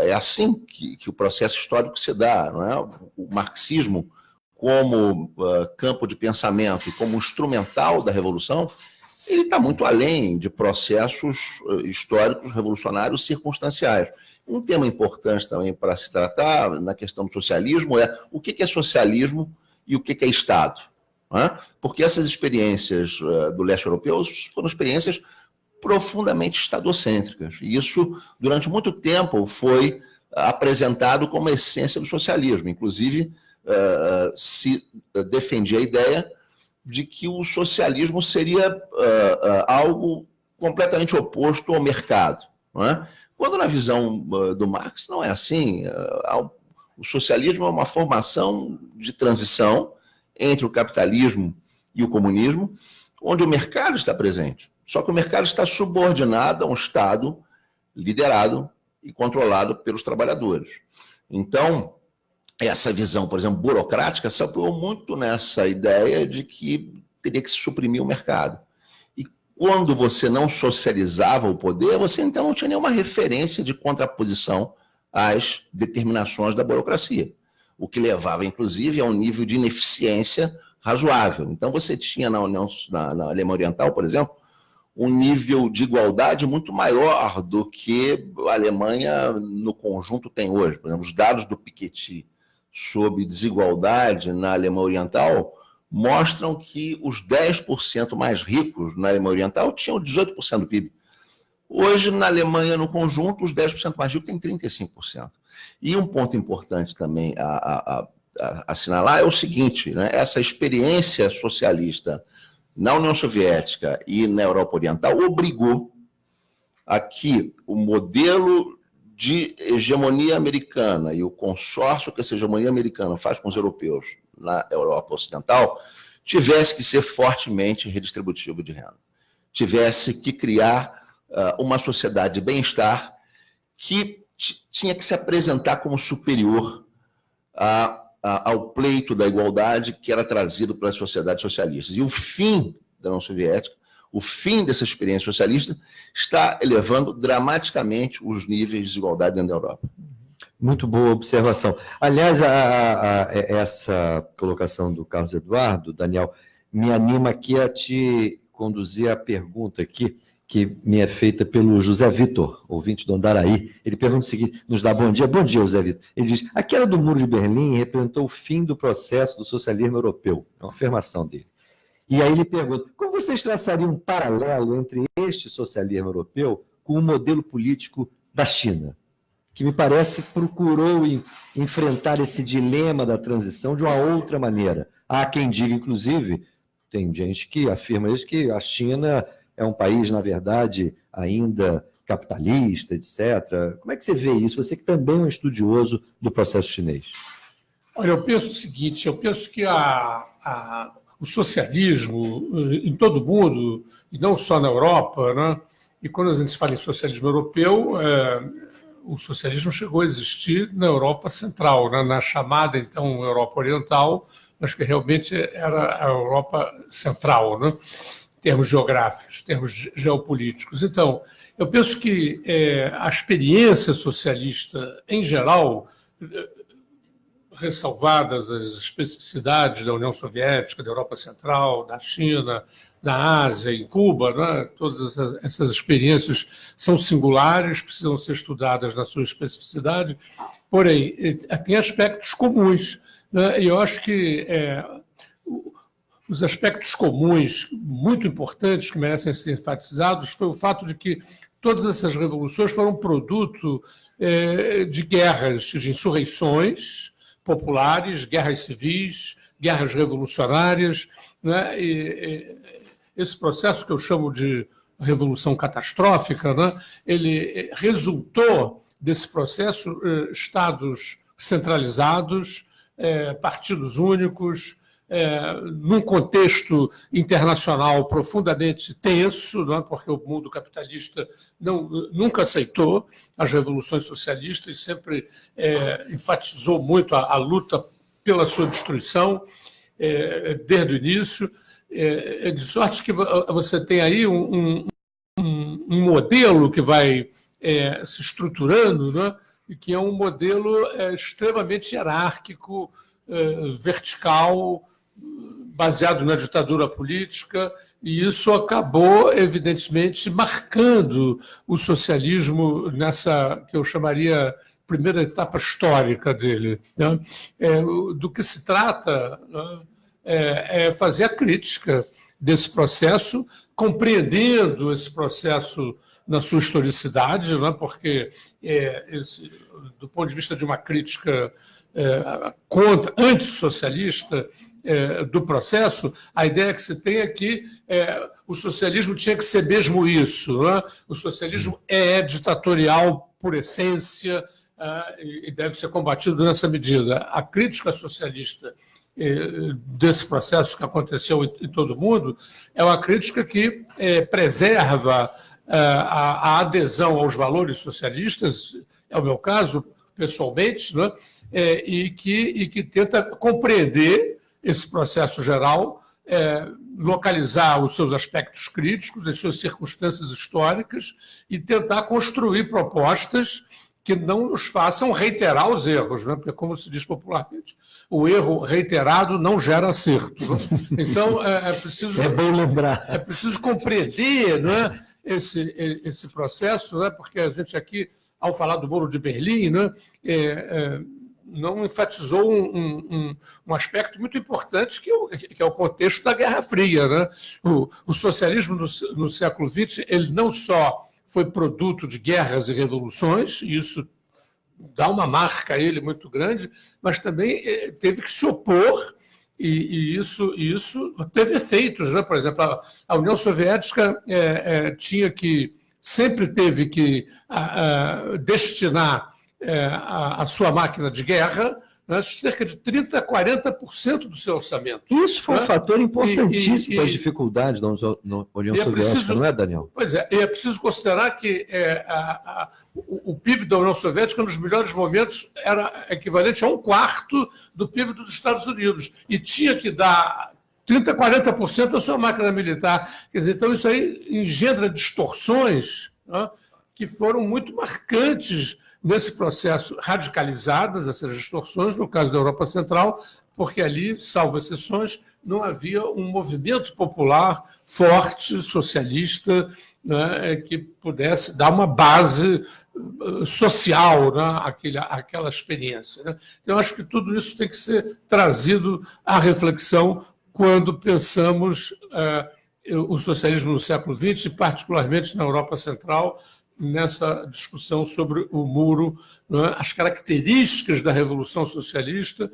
é assim que o processo histórico se dá, não é? O marxismo, como campo de pensamento e como instrumental da revolução, ele está muito além de processos históricos revolucionários circunstanciais. Um tema importante também para se tratar na questão do socialismo é o que é socialismo e o que é Estado. Não é? Porque essas experiências do leste europeu foram experiências profundamente estadocêntricas. E isso, durante muito tempo, foi apresentado como a essência do socialismo. Inclusive, se defendia a ideia de que o socialismo seria algo completamente oposto ao mercado. Não é? Quando, na visão do Marx, não é assim. O socialismo é uma formação de transição entre o capitalismo e o comunismo, onde o mercado está presente. Só que o mercado está subordinado a um Estado liderado e controlado pelos trabalhadores. Então, essa visão, por exemplo, burocrática, se apoiou muito nessa ideia de que teria que se suprimir o mercado. E quando você não socializava o poder, você então não tinha nenhuma referência de contraposição às determinações da burocracia, o que levava, inclusive, a um nível de ineficiência razoável. Então, você tinha na Alemanha Oriental, por exemplo, um nível de igualdade muito maior do que a Alemanha no conjunto tem hoje. Por exemplo, os dados do Piketty sobre desigualdade na Alemanha Oriental mostram que os 10% mais ricos na Alemanha Oriental tinham 18% do PIB. Hoje, na Alemanha, no conjunto, os 10% mais ricos têm 35%. E um ponto importante também a assinalar é o seguinte, né? Essa experiência socialista na União Soviética e na Europa Oriental obrigou a que o modelo de hegemonia americana e o consórcio que essa hegemonia americana faz com os europeus na Europa Ocidental tivesse que ser fortemente redistributivo de renda. Tivesse que criar uma sociedade de bem-estar que tinha que se apresentar como superior ao pleito da igualdade que era trazido pelas sociedades socialistas. E o fim da União Soviética, o fim dessa experiência socialista, está elevando dramaticamente os níveis de desigualdade dentro da Europa. Muito boa observação. Aliás, essa colocação do Carlos Eduardo, Daniel, me anima aqui a te conduzir à pergunta aqui, que me é feita pelo José Vitor, ouvinte do Andaraí. Ele pergunta o seguinte, nos dá bom dia. Bom dia, José Vitor. Ele diz, a queda do Muro de Berlim representou o fim do processo do socialismo europeu. É uma afirmação dele. E aí ele pergunta, como vocês traçariam um paralelo entre este socialismo europeu com o modelo político da China, que me parece procurou enfrentar esse dilema da transição de uma outra maneira? Há quem diga, inclusive, tem gente que afirma isso, que a China é um país, na verdade, ainda capitalista, etc. Como é que você vê isso? Você que também é um estudioso do processo chinês. Olha, eu penso o seguinte, eu penso que o socialismo em todo o mundo, e não só na Europa, né? E quando a gente fala em socialismo europeu, o socialismo chegou a existir na Europa Central, né? Na chamada, então, Europa Oriental, mas que realmente era a Europa Central, né? Em termos geográficos, em termos geopolíticos. Então, eu penso que a experiência socialista, em geral, ressalvadas as especificidades da União Soviética, da Europa Central, da China, da Ásia, em Cuba, né? Todas essas experiências são singulares, precisam ser estudadas na sua especificidade, porém, tem aspectos comuns, né? E eu acho que os aspectos comuns muito importantes que merecem ser enfatizados foi o fato de que todas essas revoluções foram produto de guerras, de insurreições populares, guerras civis, guerras revolucionárias, né? E esse processo que eu chamo de revolução catastrófica, né? Ele resultou desse processo estados centralizados, partidos únicos, num contexto internacional profundamente tenso, não é? Porque o mundo capitalista nunca aceitou as revoluções socialistas e sempre enfatizou muito a luta pela sua destruição desde o início, de sorte que você tem aí um modelo que vai se estruturando, né? E que é um modelo extremamente hierárquico, vertical, baseado na ditadura política, e isso acabou, evidentemente, marcando o socialismo nessa, que eu chamaria, primeira etapa histórica dele, né? Do que se trata, né? É fazer a crítica desse processo, compreendendo esse processo na sua historicidade, né? Porque do ponto de vista de uma crítica antissocialista do processo, a ideia que se tem é que o socialismo tinha que ser mesmo isso, né? O socialismo é ditatorial por essência e deve ser combatido nessa medida. A crítica socialista desse processo que aconteceu em todo o mundo é uma crítica que preserva a adesão aos valores socialistas, é o meu caso, pessoalmente, né? E que tenta compreender esse processo geral, localizar os seus aspectos críticos, as suas circunstâncias históricas e tentar construir propostas que não nos façam reiterar os erros, né? Porque, como se diz popularmente, o erro reiterado não gera acerto. Né? Então, é preciso... É bom lembrar. É preciso compreender, né, esse processo, né? Porque a gente aqui, ao falar do Muro de Berlim, né, não enfatizou um aspecto muito importante, que é o contexto da Guerra Fria. Né? O socialismo no século XX ele não só foi produto de guerras e revoluções, e isso dá uma marca a ele muito grande, mas também teve que se opor, e isso teve efeitos. Né? Por exemplo, a União Soviética sempre teve que destinar a sua máquina de guerra, né, cerca de 30% a 40% do seu orçamento. Isso foi um fator importantíssimo para as e dificuldades da União Soviética, não é, Daniel? Pois é, e é preciso considerar que o PIB da União Soviética, nos melhores momentos, era equivalente a 1/4 do PIB dos Estados Unidos, e tinha que dar 30% a 40% da sua máquina militar. Quer dizer, então isso aí engendra distorções, né, que foram muito marcantes nesse processo, radicalizadas essas distorções, no caso da Europa Central, porque ali, salvo exceções, não havia um movimento popular forte, socialista, né, que pudesse dar uma base social, né, àquela experiência. Né? Então, acho que tudo isso tem que ser trazido à reflexão quando pensamos o socialismo no século XX, e particularmente na Europa Central, nessa discussão sobre o muro, né, as características da Revolução Socialista,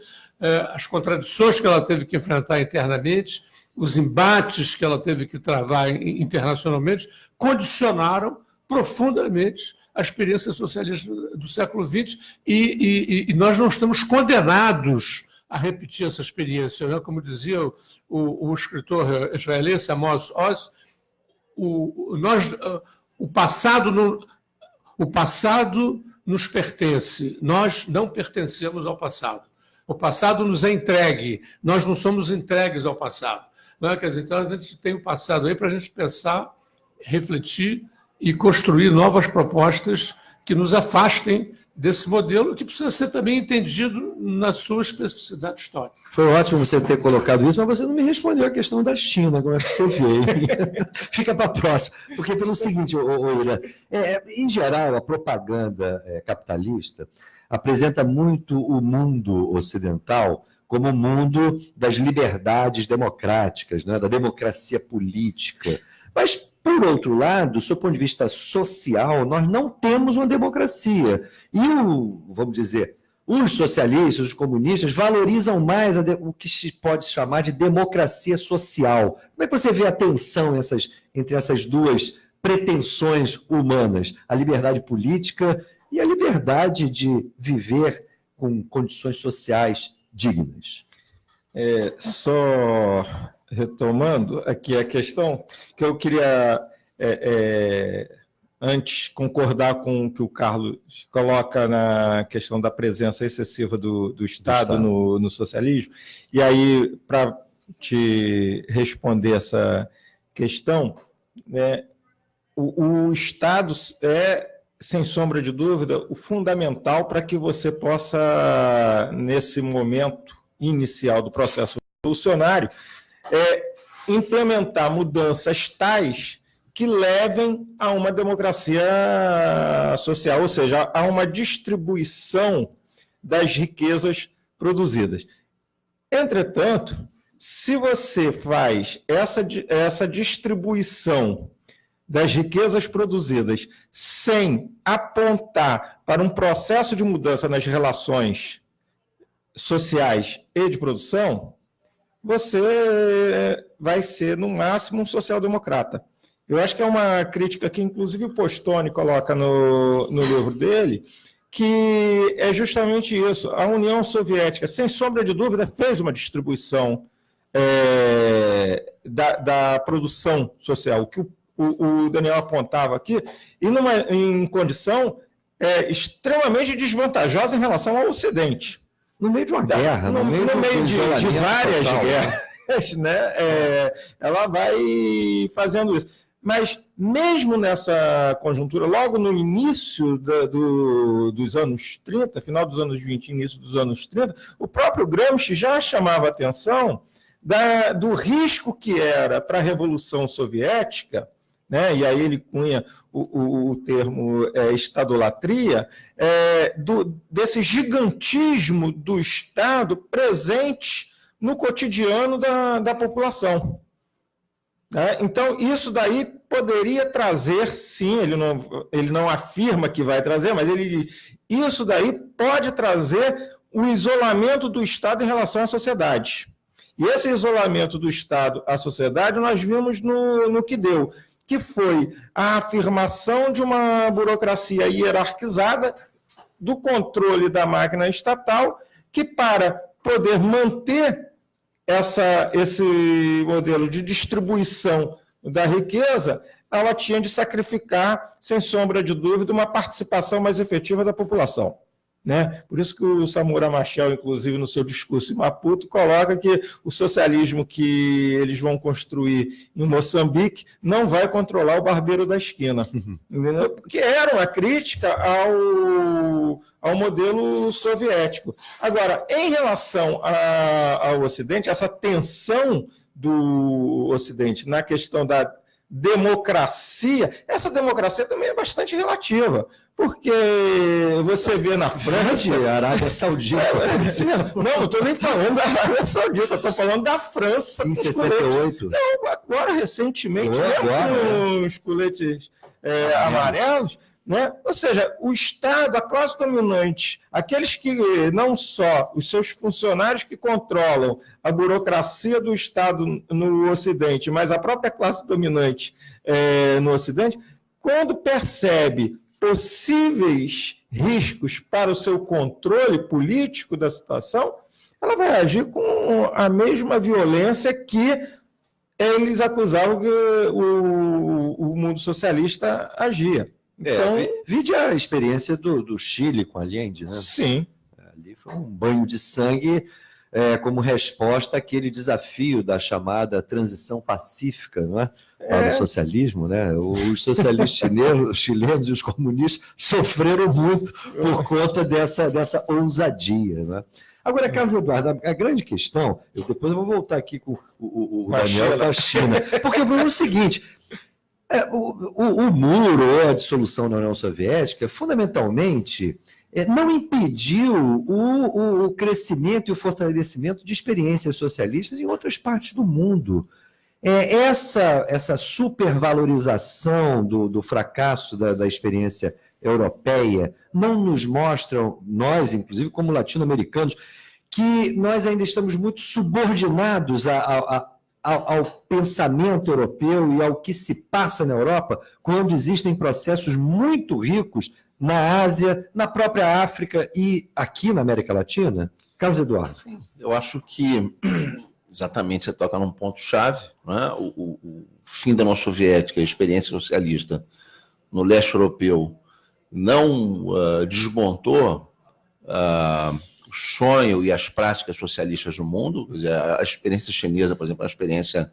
as contradições que ela teve que enfrentar internamente, os embates que ela teve que travar internacionalmente, condicionaram profundamente a experiência socialista do século XX, e nós não estamos condenados a repetir essa experiência. Né? Como dizia o escritor israelense Amos Oz, o passado nos pertence, nós não pertencemos ao passado. O passado nos é entregue, nós não somos entregues ao passado. Não é? Quer dizer, então, a gente tem o passado aí para a gente pensar, refletir e construir novas propostas que nos afastem desse modelo, que precisa ser também entendido na sua especificidade histórica. Foi ótimo você ter colocado isso, mas você não me respondeu a questão da China, como é que você vê. Fica para a próxima. Porque pelo seguinte, William, em geral, a propaganda capitalista apresenta muito o mundo ocidental como o mundo das liberdades democráticas, né, da democracia política. Mas, por outro lado, do ponto de vista social, nós não temos uma democracia. E, vamos dizer, os socialistas, os comunistas, valorizam mais o que se pode chamar de democracia social. Como é que você vê a tensão entre essas duas pretensões humanas? A liberdade política e a liberdade de viver com condições sociais dignas. Só retomando aqui a questão, que eu queria, antes, concordar com o que o Carlos coloca na questão da presença excessiva do Estado no socialismo. E aí, para te responder essa questão, né, o Estado é, sem sombra de dúvida, o fundamental para que você possa, nesse momento inicial do processo revolucionário, implementar mudanças tais que levem a uma democracia social, ou seja, a uma distribuição das riquezas produzidas. Entretanto, se você faz essa distribuição das riquezas produzidas sem apontar para um processo de mudança nas relações sociais e de produção, você vai ser, no máximo, um social-democrata. Eu acho que é uma crítica que, inclusive, o Postone coloca no livro dele, que é justamente isso. A União Soviética, sem sombra de dúvida, fez uma distribuição da produção social, o que o Daniel apontava aqui, e em condição extremamente desvantajosa em relação ao Ocidente. No meio de uma guerra, no meio de várias total, guerras, né? Ela vai fazendo isso. Mas, mesmo nessa conjuntura, logo no início dos anos 30, final dos anos 20, início dos anos 30, o próprio Gramsci já chamava atenção do risco que era para a Revolução Soviética, né? E aí ele cunha o termo estadolatria, desse gigantismo do Estado presente no cotidiano da população. Então, isso daí poderia trazer, sim, ele não afirma que vai trazer, mas ele diz, isso daí pode trazer o isolamento do Estado em relação à sociedade. E esse isolamento do Estado à sociedade nós vimos no que deu, que foi a afirmação de uma burocracia hierarquizada, do controle da máquina estatal, que para poder manter esse modelo de distribuição da riqueza, ela tinha de sacrificar, sem sombra de dúvida, uma participação mais efetiva da população. Né? Por isso que o Samora Machel, inclusive, no seu discurso em Maputo, coloca que o socialismo que eles vão construir em Moçambique não vai controlar o barbeiro da esquina. Entendeu? Porque era uma crítica ao modelo soviético. Agora, em relação ao Ocidente, essa tensão do Ocidente na questão da democracia, essa democracia também é bastante relativa, porque você vê na França... Arábia Saudita. Não estou nem falando da Arábia Saudita, estou falando da França. Em 68. Não, agora, recentemente, com os coletes amarelos, né? Ou seja, o Estado, a classe dominante, aqueles que não só os seus funcionários que controlam a burocracia do Estado no Ocidente, mas a própria classe dominante no Ocidente, quando percebe possíveis riscos para o seu controle político da situação, ela vai agir com a mesma violência que eles acusavam que o mundo socialista agia. Então, vide a experiência do Chile com Allende, né? Sim. Ali foi um banho de sangue como resposta àquele desafio da chamada transição pacífica, não é? Para o socialismo, né? Os socialistas chilenos e os comunistas sofreram muito por conta dessa ousadia, não é? Agora, Carlos Eduardo, a grande questão, depois eu vou voltar aqui com o Daniel da China, porque é o seguinte... O muro ou a dissolução da União Soviética, fundamentalmente, não impediu o crescimento e o fortalecimento de experiências socialistas em outras partes do mundo. Essa supervalorização do fracasso da experiência europeia não nos mostra, nós, inclusive, como latino-americanos, que nós ainda estamos muito subordinados ao pensamento europeu e ao que se passa na Europa, quando existem processos muito ricos na Ásia, na própria África e aqui na América Latina? Carlos Eduardo. Sim, eu acho que exatamente você toca num ponto-chave, né? O fim da União Soviética, a experiência socialista no leste europeu não desmontou o sonho e as práticas socialistas no mundo. Quer dizer, a experiência chinesa, por exemplo, é uma experiência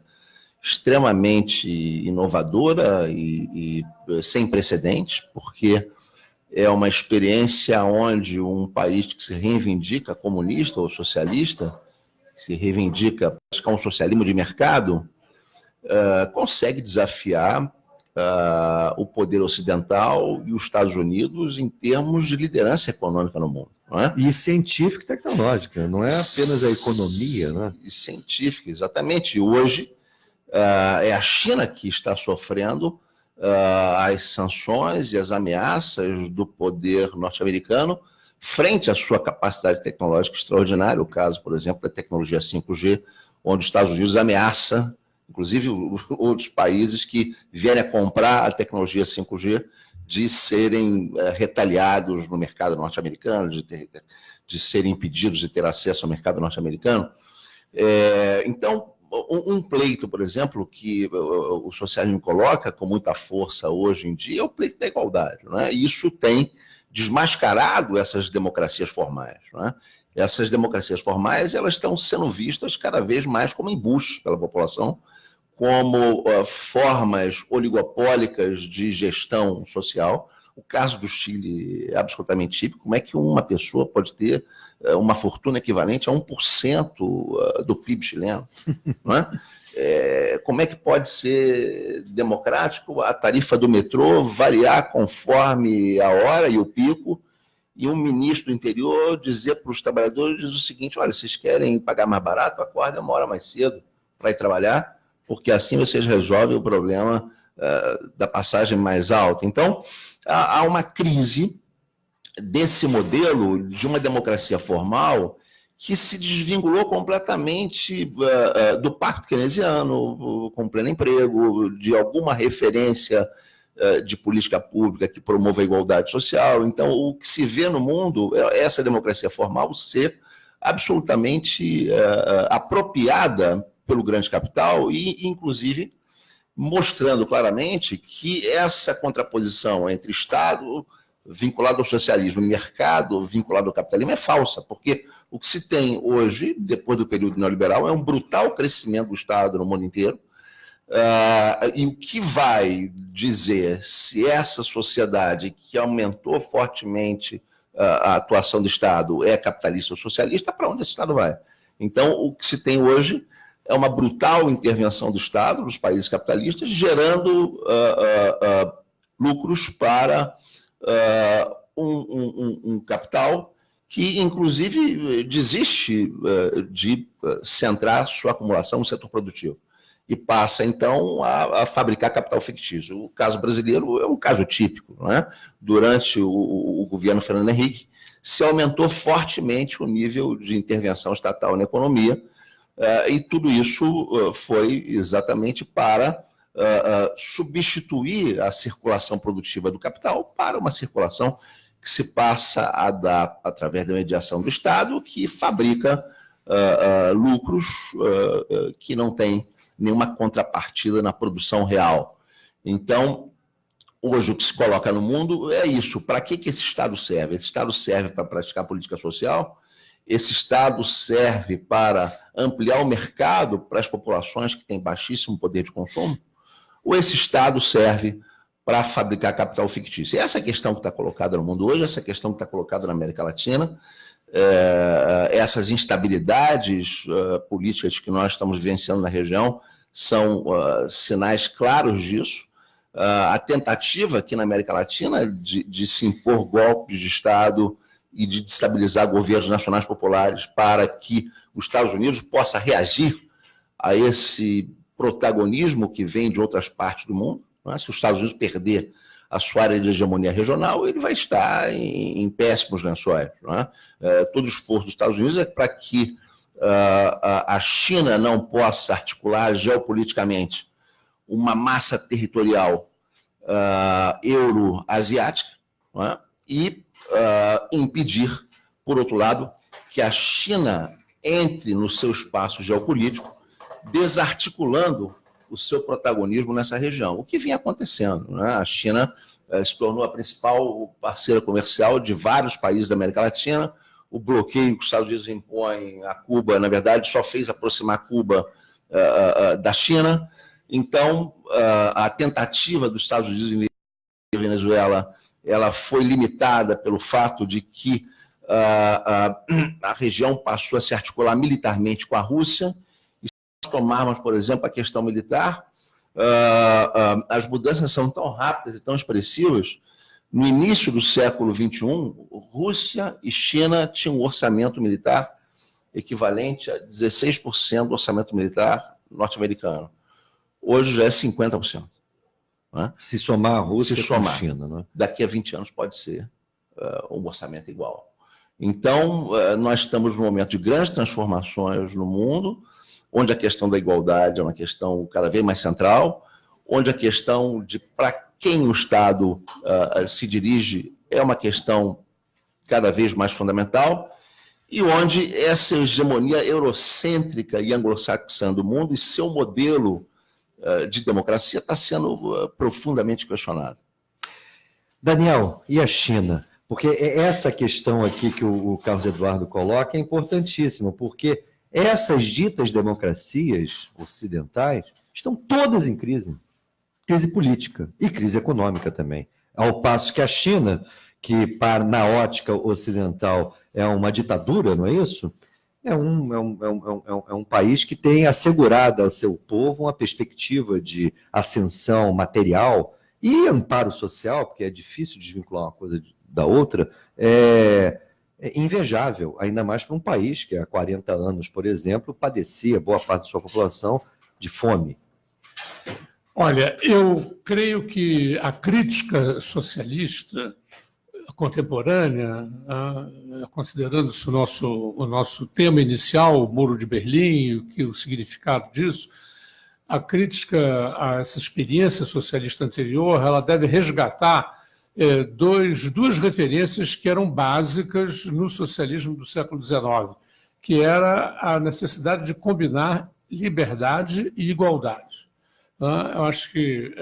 extremamente inovadora e sem precedentes, porque é uma experiência onde um país que se reivindica comunista ou socialista, se reivindica um socialismo de mercado, consegue desafiar o poder ocidental e os Estados Unidos em termos de liderança econômica no mundo. Não é? E científica e tecnológica, não é apenas a economia. Né? E científica, exatamente. Hoje é a China que está sofrendo as sanções e as ameaças do poder norte-americano frente à sua capacidade tecnológica extraordinária. O caso, por exemplo, da tecnologia 5G, onde os Estados Unidos ameaça, inclusive, outros países que vierem a comprar a tecnologia 5G, de serem retaliados no mercado norte-americano, de serem impedidos de ter acesso ao mercado norte-americano. Então, um pleito, por exemplo, que o socialismo coloca com muita força hoje em dia é o pleito da igualdade. Né? Isso tem desmascarado essas democracias formais, não é? Essas democracias formais, elas estão sendo vistas cada vez mais como embustes pela população, como formas oligopólicas de gestão social. O caso do Chile é absolutamente típico. Como é que uma pessoa pode ter uma fortuna equivalente a 1% do PIB chileno? Não é? Como é que pode ser democrático a tarifa do metrô variar conforme a hora e o pico, e um ministro do interior dizer para os trabalhadores o seguinte: olha, vocês querem pagar mais barato, acordem uma hora mais cedo para ir trabalhar, porque assim vocês resolvem o problema da passagem mais alta. Então, há uma crise desse modelo de uma democracia formal que se desvinculou completamente do pacto keynesiano, com pleno emprego, de alguma referência de política pública que promova a igualdade social. Então, o que se vê no mundo é essa democracia formal ser absolutamente apropriada pelo grande capital e, inclusive, mostrando claramente que essa contraposição entre Estado vinculado ao socialismo e mercado vinculado ao capitalismo é falsa, porque o que se tem hoje, depois do período neoliberal, é um brutal crescimento do Estado no mundo inteiro. E o que vai dizer se essa sociedade que aumentou fortemente a atuação do Estado é capitalista ou socialista, para onde esse Estado vai? Então, o que se tem hoje é uma brutal intervenção do Estado nos países capitalistas, gerando lucros para um capital que, inclusive, desiste de centrar sua acumulação no setor produtivo e passa, então, a fabricar capital fictício. O caso brasileiro é um caso típico, não é? Durante o governo Fernando Henrique, se aumentou fortemente o nível de intervenção estatal na economia, e tudo isso foi exatamente para substituir a circulação produtiva do capital para uma circulação que se passa a dar através da mediação do Estado, que fabrica lucros que não têm nenhuma contrapartida na produção real. Então, hoje o que se coloca no mundo é isso. Para que esse Estado serve? Esse Estado serve para praticar política social? Esse Estado serve para ampliar o mercado para as populações que têm baixíssimo poder de consumo? Ou esse Estado serve para fabricar capital fictício? Essa é a questão que está colocada no mundo hoje, essa é a questão que está colocada na América Latina. Essas instabilidades políticas que nós estamos vivenciando na região são sinais claros disso. A tentativa aqui na América Latina de se impor golpes de Estado e de destabilizar governos nacionais populares para que os Estados Unidos possa reagir a esse protagonismo que vem de outras partes do mundo. Não é? Se os Estados Unidos perder a sua área de hegemonia regional, ele vai estar em péssimos lençóis. Não é? Todo o esforço dos Estados Unidos é para que a China não possa articular geopoliticamente uma massa territorial euro-asiática, não é? E impedir, por outro lado, que a China entre no seu espaço geopolítico, desarticulando o seu protagonismo nessa região. O que vinha acontecendo, né? A China se tornou a principal parceira comercial de vários países da América Latina. O bloqueio que os Estados Unidos impõem a Cuba, na verdade, só fez aproximar Cuba da China. Então, a tentativa dos Estados Unidos em Venezuela, ela foi limitada pelo fato de que a região passou a se articular militarmente com a Rússia. E se nós tomarmos, por exemplo, a questão militar, as mudanças são tão rápidas e tão expressivas. No início do século XXI, Rússia e China tinham um orçamento militar equivalente a 16% do orçamento militar norte-americano. Hoje já é 50%. Né? Se somar a Rússia com a China. Né? Daqui a 20 anos pode ser um orçamento igual. Então, nós estamos num momento de grandes transformações no mundo, onde a questão da igualdade é uma questão cada vez mais central, onde a questão de para quem o Estado se dirige é uma questão cada vez mais fundamental, e onde essa hegemonia eurocêntrica e anglo-saxã do mundo e seu modelo de democracia está sendo profundamente questionado. Daniel, e a China? Porque essa questão aqui que o Carlos Eduardo coloca é importantíssima, porque essas ditas democracias ocidentais estão todas em crise. Crise política e crise econômica também. Ao passo que a China, que na ótica ocidental é uma ditadura, não é isso? É um país que tem assegurado ao seu povo uma perspectiva de ascensão material e amparo social, porque é difícil desvincular uma coisa da outra, é invejável, ainda mais para um país que há 40 anos, por exemplo, padecia boa parte da sua população de fome. Olha, eu creio que a crítica socialista contemporânea, considerando-se o nosso tema inicial, o Muro de Berlim, o significado disso, a crítica a essa experiência socialista anterior, ela deve resgatar duas referências que eram básicas no socialismo do século XIX, que era a necessidade de combinar liberdade e igualdade. Eu acho que,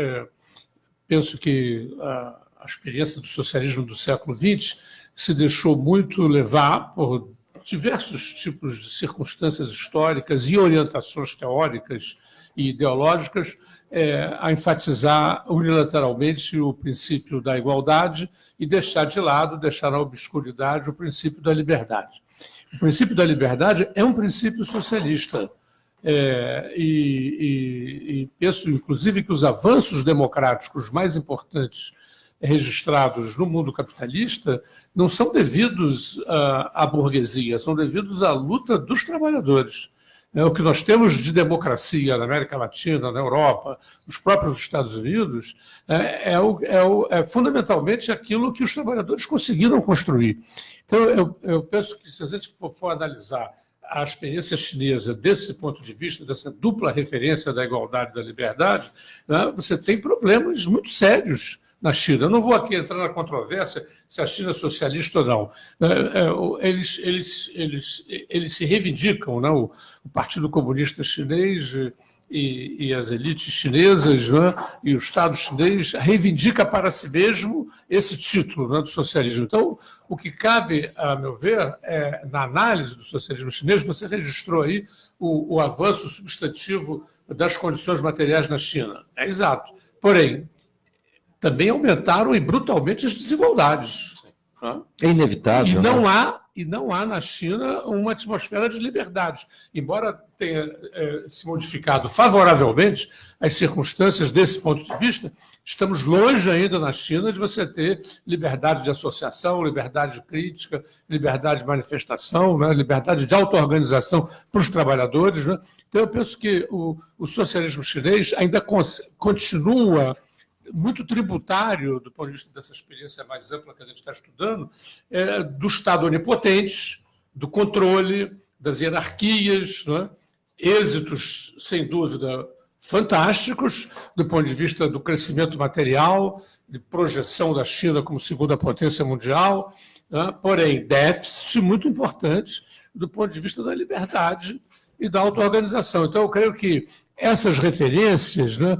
penso que a experiência do socialismo do século XX se deixou muito levar por diversos tipos de circunstâncias históricas e orientações teóricas e ideológicas a enfatizar unilateralmente o princípio da igualdade e deixar de lado, deixar na obscuridade o princípio da liberdade. O princípio da liberdade é um princípio socialista. E penso, inclusive, que os avanços democráticos mais importantes registrados no mundo capitalista não são devidos à burguesia, são devidos à luta dos trabalhadores. O que nós temos de democracia na América Latina, na Europa, nos próprios Estados Unidos, é fundamentalmente aquilo que os trabalhadores conseguiram construir. Então, eu penso que se a gente for analisar a experiência chinesa desse ponto de vista, dessa dupla referência da igualdade e da liberdade, você tem problemas muito sérios na China. Eu não vou aqui entrar na controvérsia se a China é socialista ou não. Eles se reivindicam, né? O Partido Comunista Chinês e as elites chinesas, né? E o Estado chinês reivindica para si mesmo esse título, né, do socialismo. Então, o que cabe, a meu ver, na análise do socialismo chinês, você registrou aí o avanço substantivo das condições materiais na China. É exato. Porém, também aumentaram brutalmente as desigualdades. Né? É inevitável. E não há na China uma atmosfera de liberdade. Embora tenha se modificado favoravelmente as circunstâncias desse ponto de vista, estamos longe ainda na China de você ter liberdade de associação, liberdade de crítica, liberdade de manifestação, né? Liberdade de auto-organização para os trabalhadores. Né? Então, eu penso que o socialismo chinês ainda continua muito tributário, do ponto de vista dessa experiência mais ampla que a gente está estudando, do Estado onipotente, do controle, das hierarquias, né? Êxitos, sem dúvida, fantásticos, do ponto de vista do crescimento material, de projeção da China como segunda potência mundial, né? Porém, déficits muito importantes do ponto de vista da liberdade e da auto-organização. Então, eu creio que essas referências, né,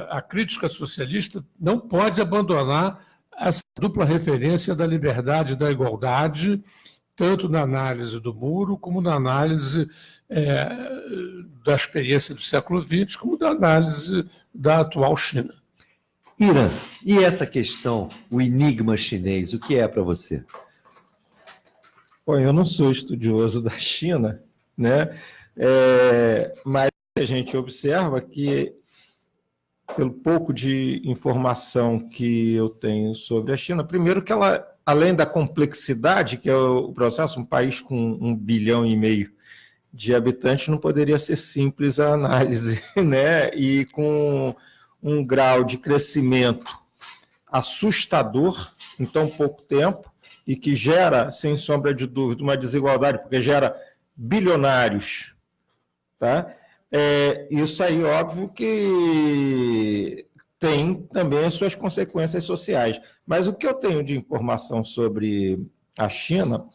a crítica socialista não pode abandonar essa dupla referência da liberdade e da igualdade, tanto na análise do muro, como na análise da experiência do século XX, como da análise da atual China. Irã, e essa questão, o enigma chinês, o que é para você? Bom, eu não sou estudioso da China, né? Mas a gente observa que, pelo pouco de informação que eu tenho sobre a China, primeiro que ela, além da complexidade, que é o processo, um país com 1,5 bilhão de habitantes, não poderia ser simples a análise, né? E com um grau de crescimento assustador em tão pouco tempo e que gera, sem sombra de dúvida, uma desigualdade, porque gera bilionários, tá? Isso aí, óbvio que tem também as suas consequências sociais. Mas o que eu tenho de informação sobre a China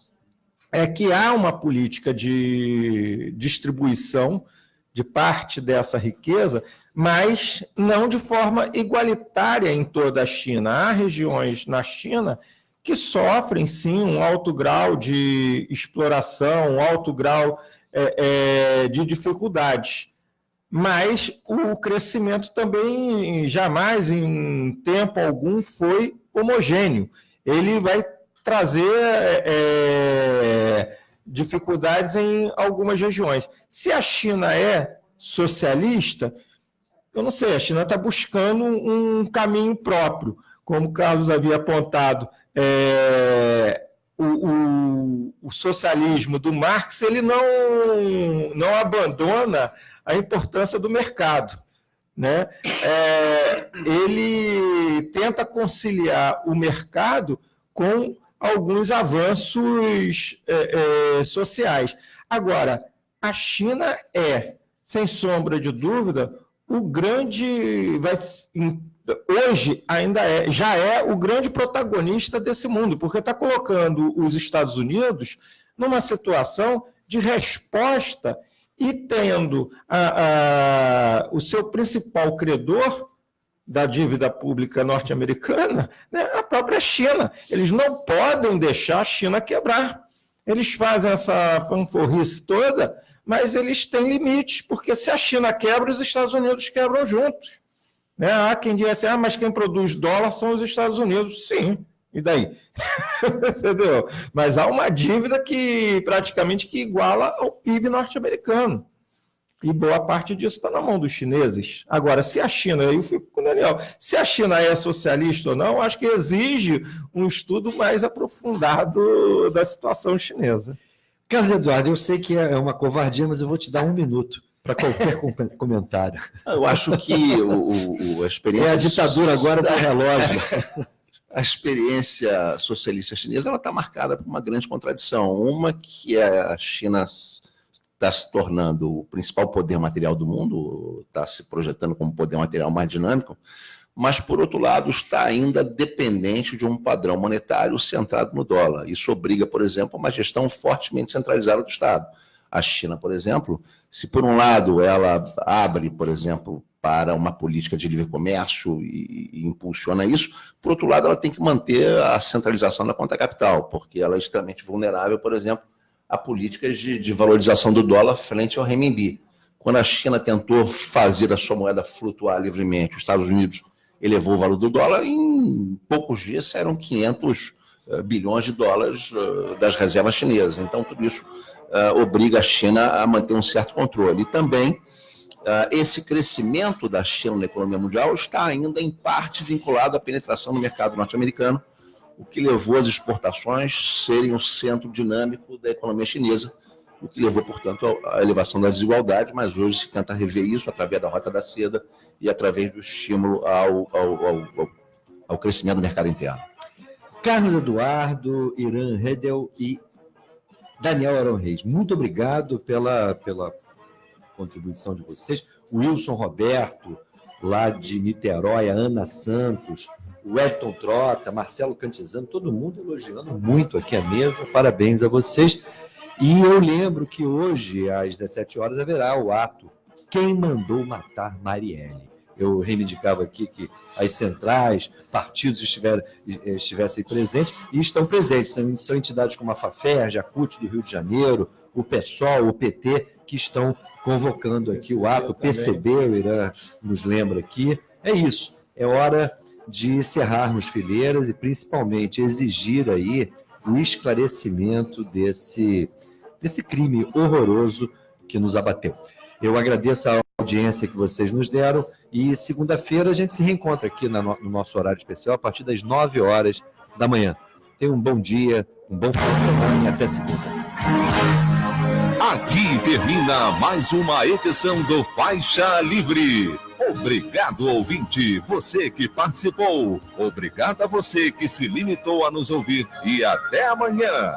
é que há uma política de distribuição de parte dessa riqueza, mas não de forma igualitária em toda a China. Há regiões na China que sofrem, sim, um alto grau de exploração, um alto grau de dificuldades. Mas o crescimento também jamais, em tempo algum, foi homogêneo. Ele vai trazer dificuldades em algumas regiões. Se a China é socialista, eu não sei, a China está buscando um caminho próprio. Como o Carlos havia apontado, o socialismo do Marx ele não abandona a importância do mercado, né? Ele tenta conciliar o mercado com alguns avanços sociais. Agora, a China sem sombra de dúvida, o grande... hoje já é o grande protagonista desse mundo, porque está colocando os Estados Unidos numa situação de resposta e tendo o seu principal credor da dívida pública norte-americana, né, a própria China. Eles não podem deixar a China quebrar. Eles fazem essa fanforrice toda, mas eles têm limites, porque se a China quebra, os Estados Unidos quebram juntos. Né? Há quem diga assim, mas quem produz dólar são os Estados Unidos. Sim, e daí? Entendeu? Mas há uma dívida que praticamente iguala ao PIB norte-americano. E boa parte disso está na mão dos chineses. Agora, se a China, eu fico com o Daniel, se a China é socialista ou não, acho que exige um estudo mais aprofundado da situação chinesa. Carlos Eduardo, eu sei que é uma covardia, mas eu vou te dar 1 minuto para qualquer comentário. Eu acho que a experiência... É a ditadura agora do relógio. A experiência socialista chinesa está marcada por uma grande contradição. Uma que a China está se tornando o principal poder material do mundo, está se projetando como poder material mais dinâmico, mas, por outro lado, está ainda dependente de um padrão monetário centrado no dólar. Isso obriga, por exemplo, a uma gestão fortemente centralizada do Estado. A China, por exemplo, se por um lado ela abre, por exemplo, para uma política de livre comércio e impulsiona isso, por outro lado ela tem que manter a centralização da conta capital, porque ela é extremamente vulnerável, por exemplo, a políticas de valorização do dólar frente ao renminbi. Quando a China tentou fazer a sua moeda flutuar livremente, os Estados Unidos elevou o valor do dólar, em poucos dias eram 500 bilhões de dólares das reservas chinesas. Então, tudo isso obriga a China a manter um certo controle. E também, esse crescimento da China na economia mundial está ainda, em parte, vinculado à penetração no mercado norte-americano, o que levou as exportações serem o centro dinâmico da economia chinesa, o que levou, portanto, à elevação da desigualdade, mas hoje se tenta rever isso através da Rota da Seda e através do estímulo ao crescimento do mercado interno. Carlos Eduardo, Irã Redel e Daniel Arão Reis, muito obrigado pela contribuição de vocês. Wilson Roberto, lá de Niterói, a Ana Santos, o Edton Trota, Marcelo Cantizano, todo mundo elogiando muito aqui a mesa. Parabéns a vocês. E eu lembro que hoje, às 17 horas, haverá o ato Quem Mandou Matar Marielle. Eu reivindicava aqui que as centrais, partidos estivessem presentes, e estão presentes. São entidades como a FAFERJ, a CUT do Rio de Janeiro, o PSOL, o PT, que estão convocando aqui o ato. O PCB, o Irã nos lembra aqui. É isso. É hora de cerrarmos fileiras e, principalmente, exigir aí o esclarecimento desse crime horroroso que nos abateu. Eu agradeço a audiência que vocês nos deram e segunda-feira a gente se reencontra aqui no nosso horário especial a partir das 9 horas da manhã. Tenha um bom dia, um bom fim de semana e até segunda. Aqui termina mais uma edição do Faixa Livre. Obrigado, ouvinte, você que participou. Obrigado a você que se limitou a nos ouvir e até amanhã.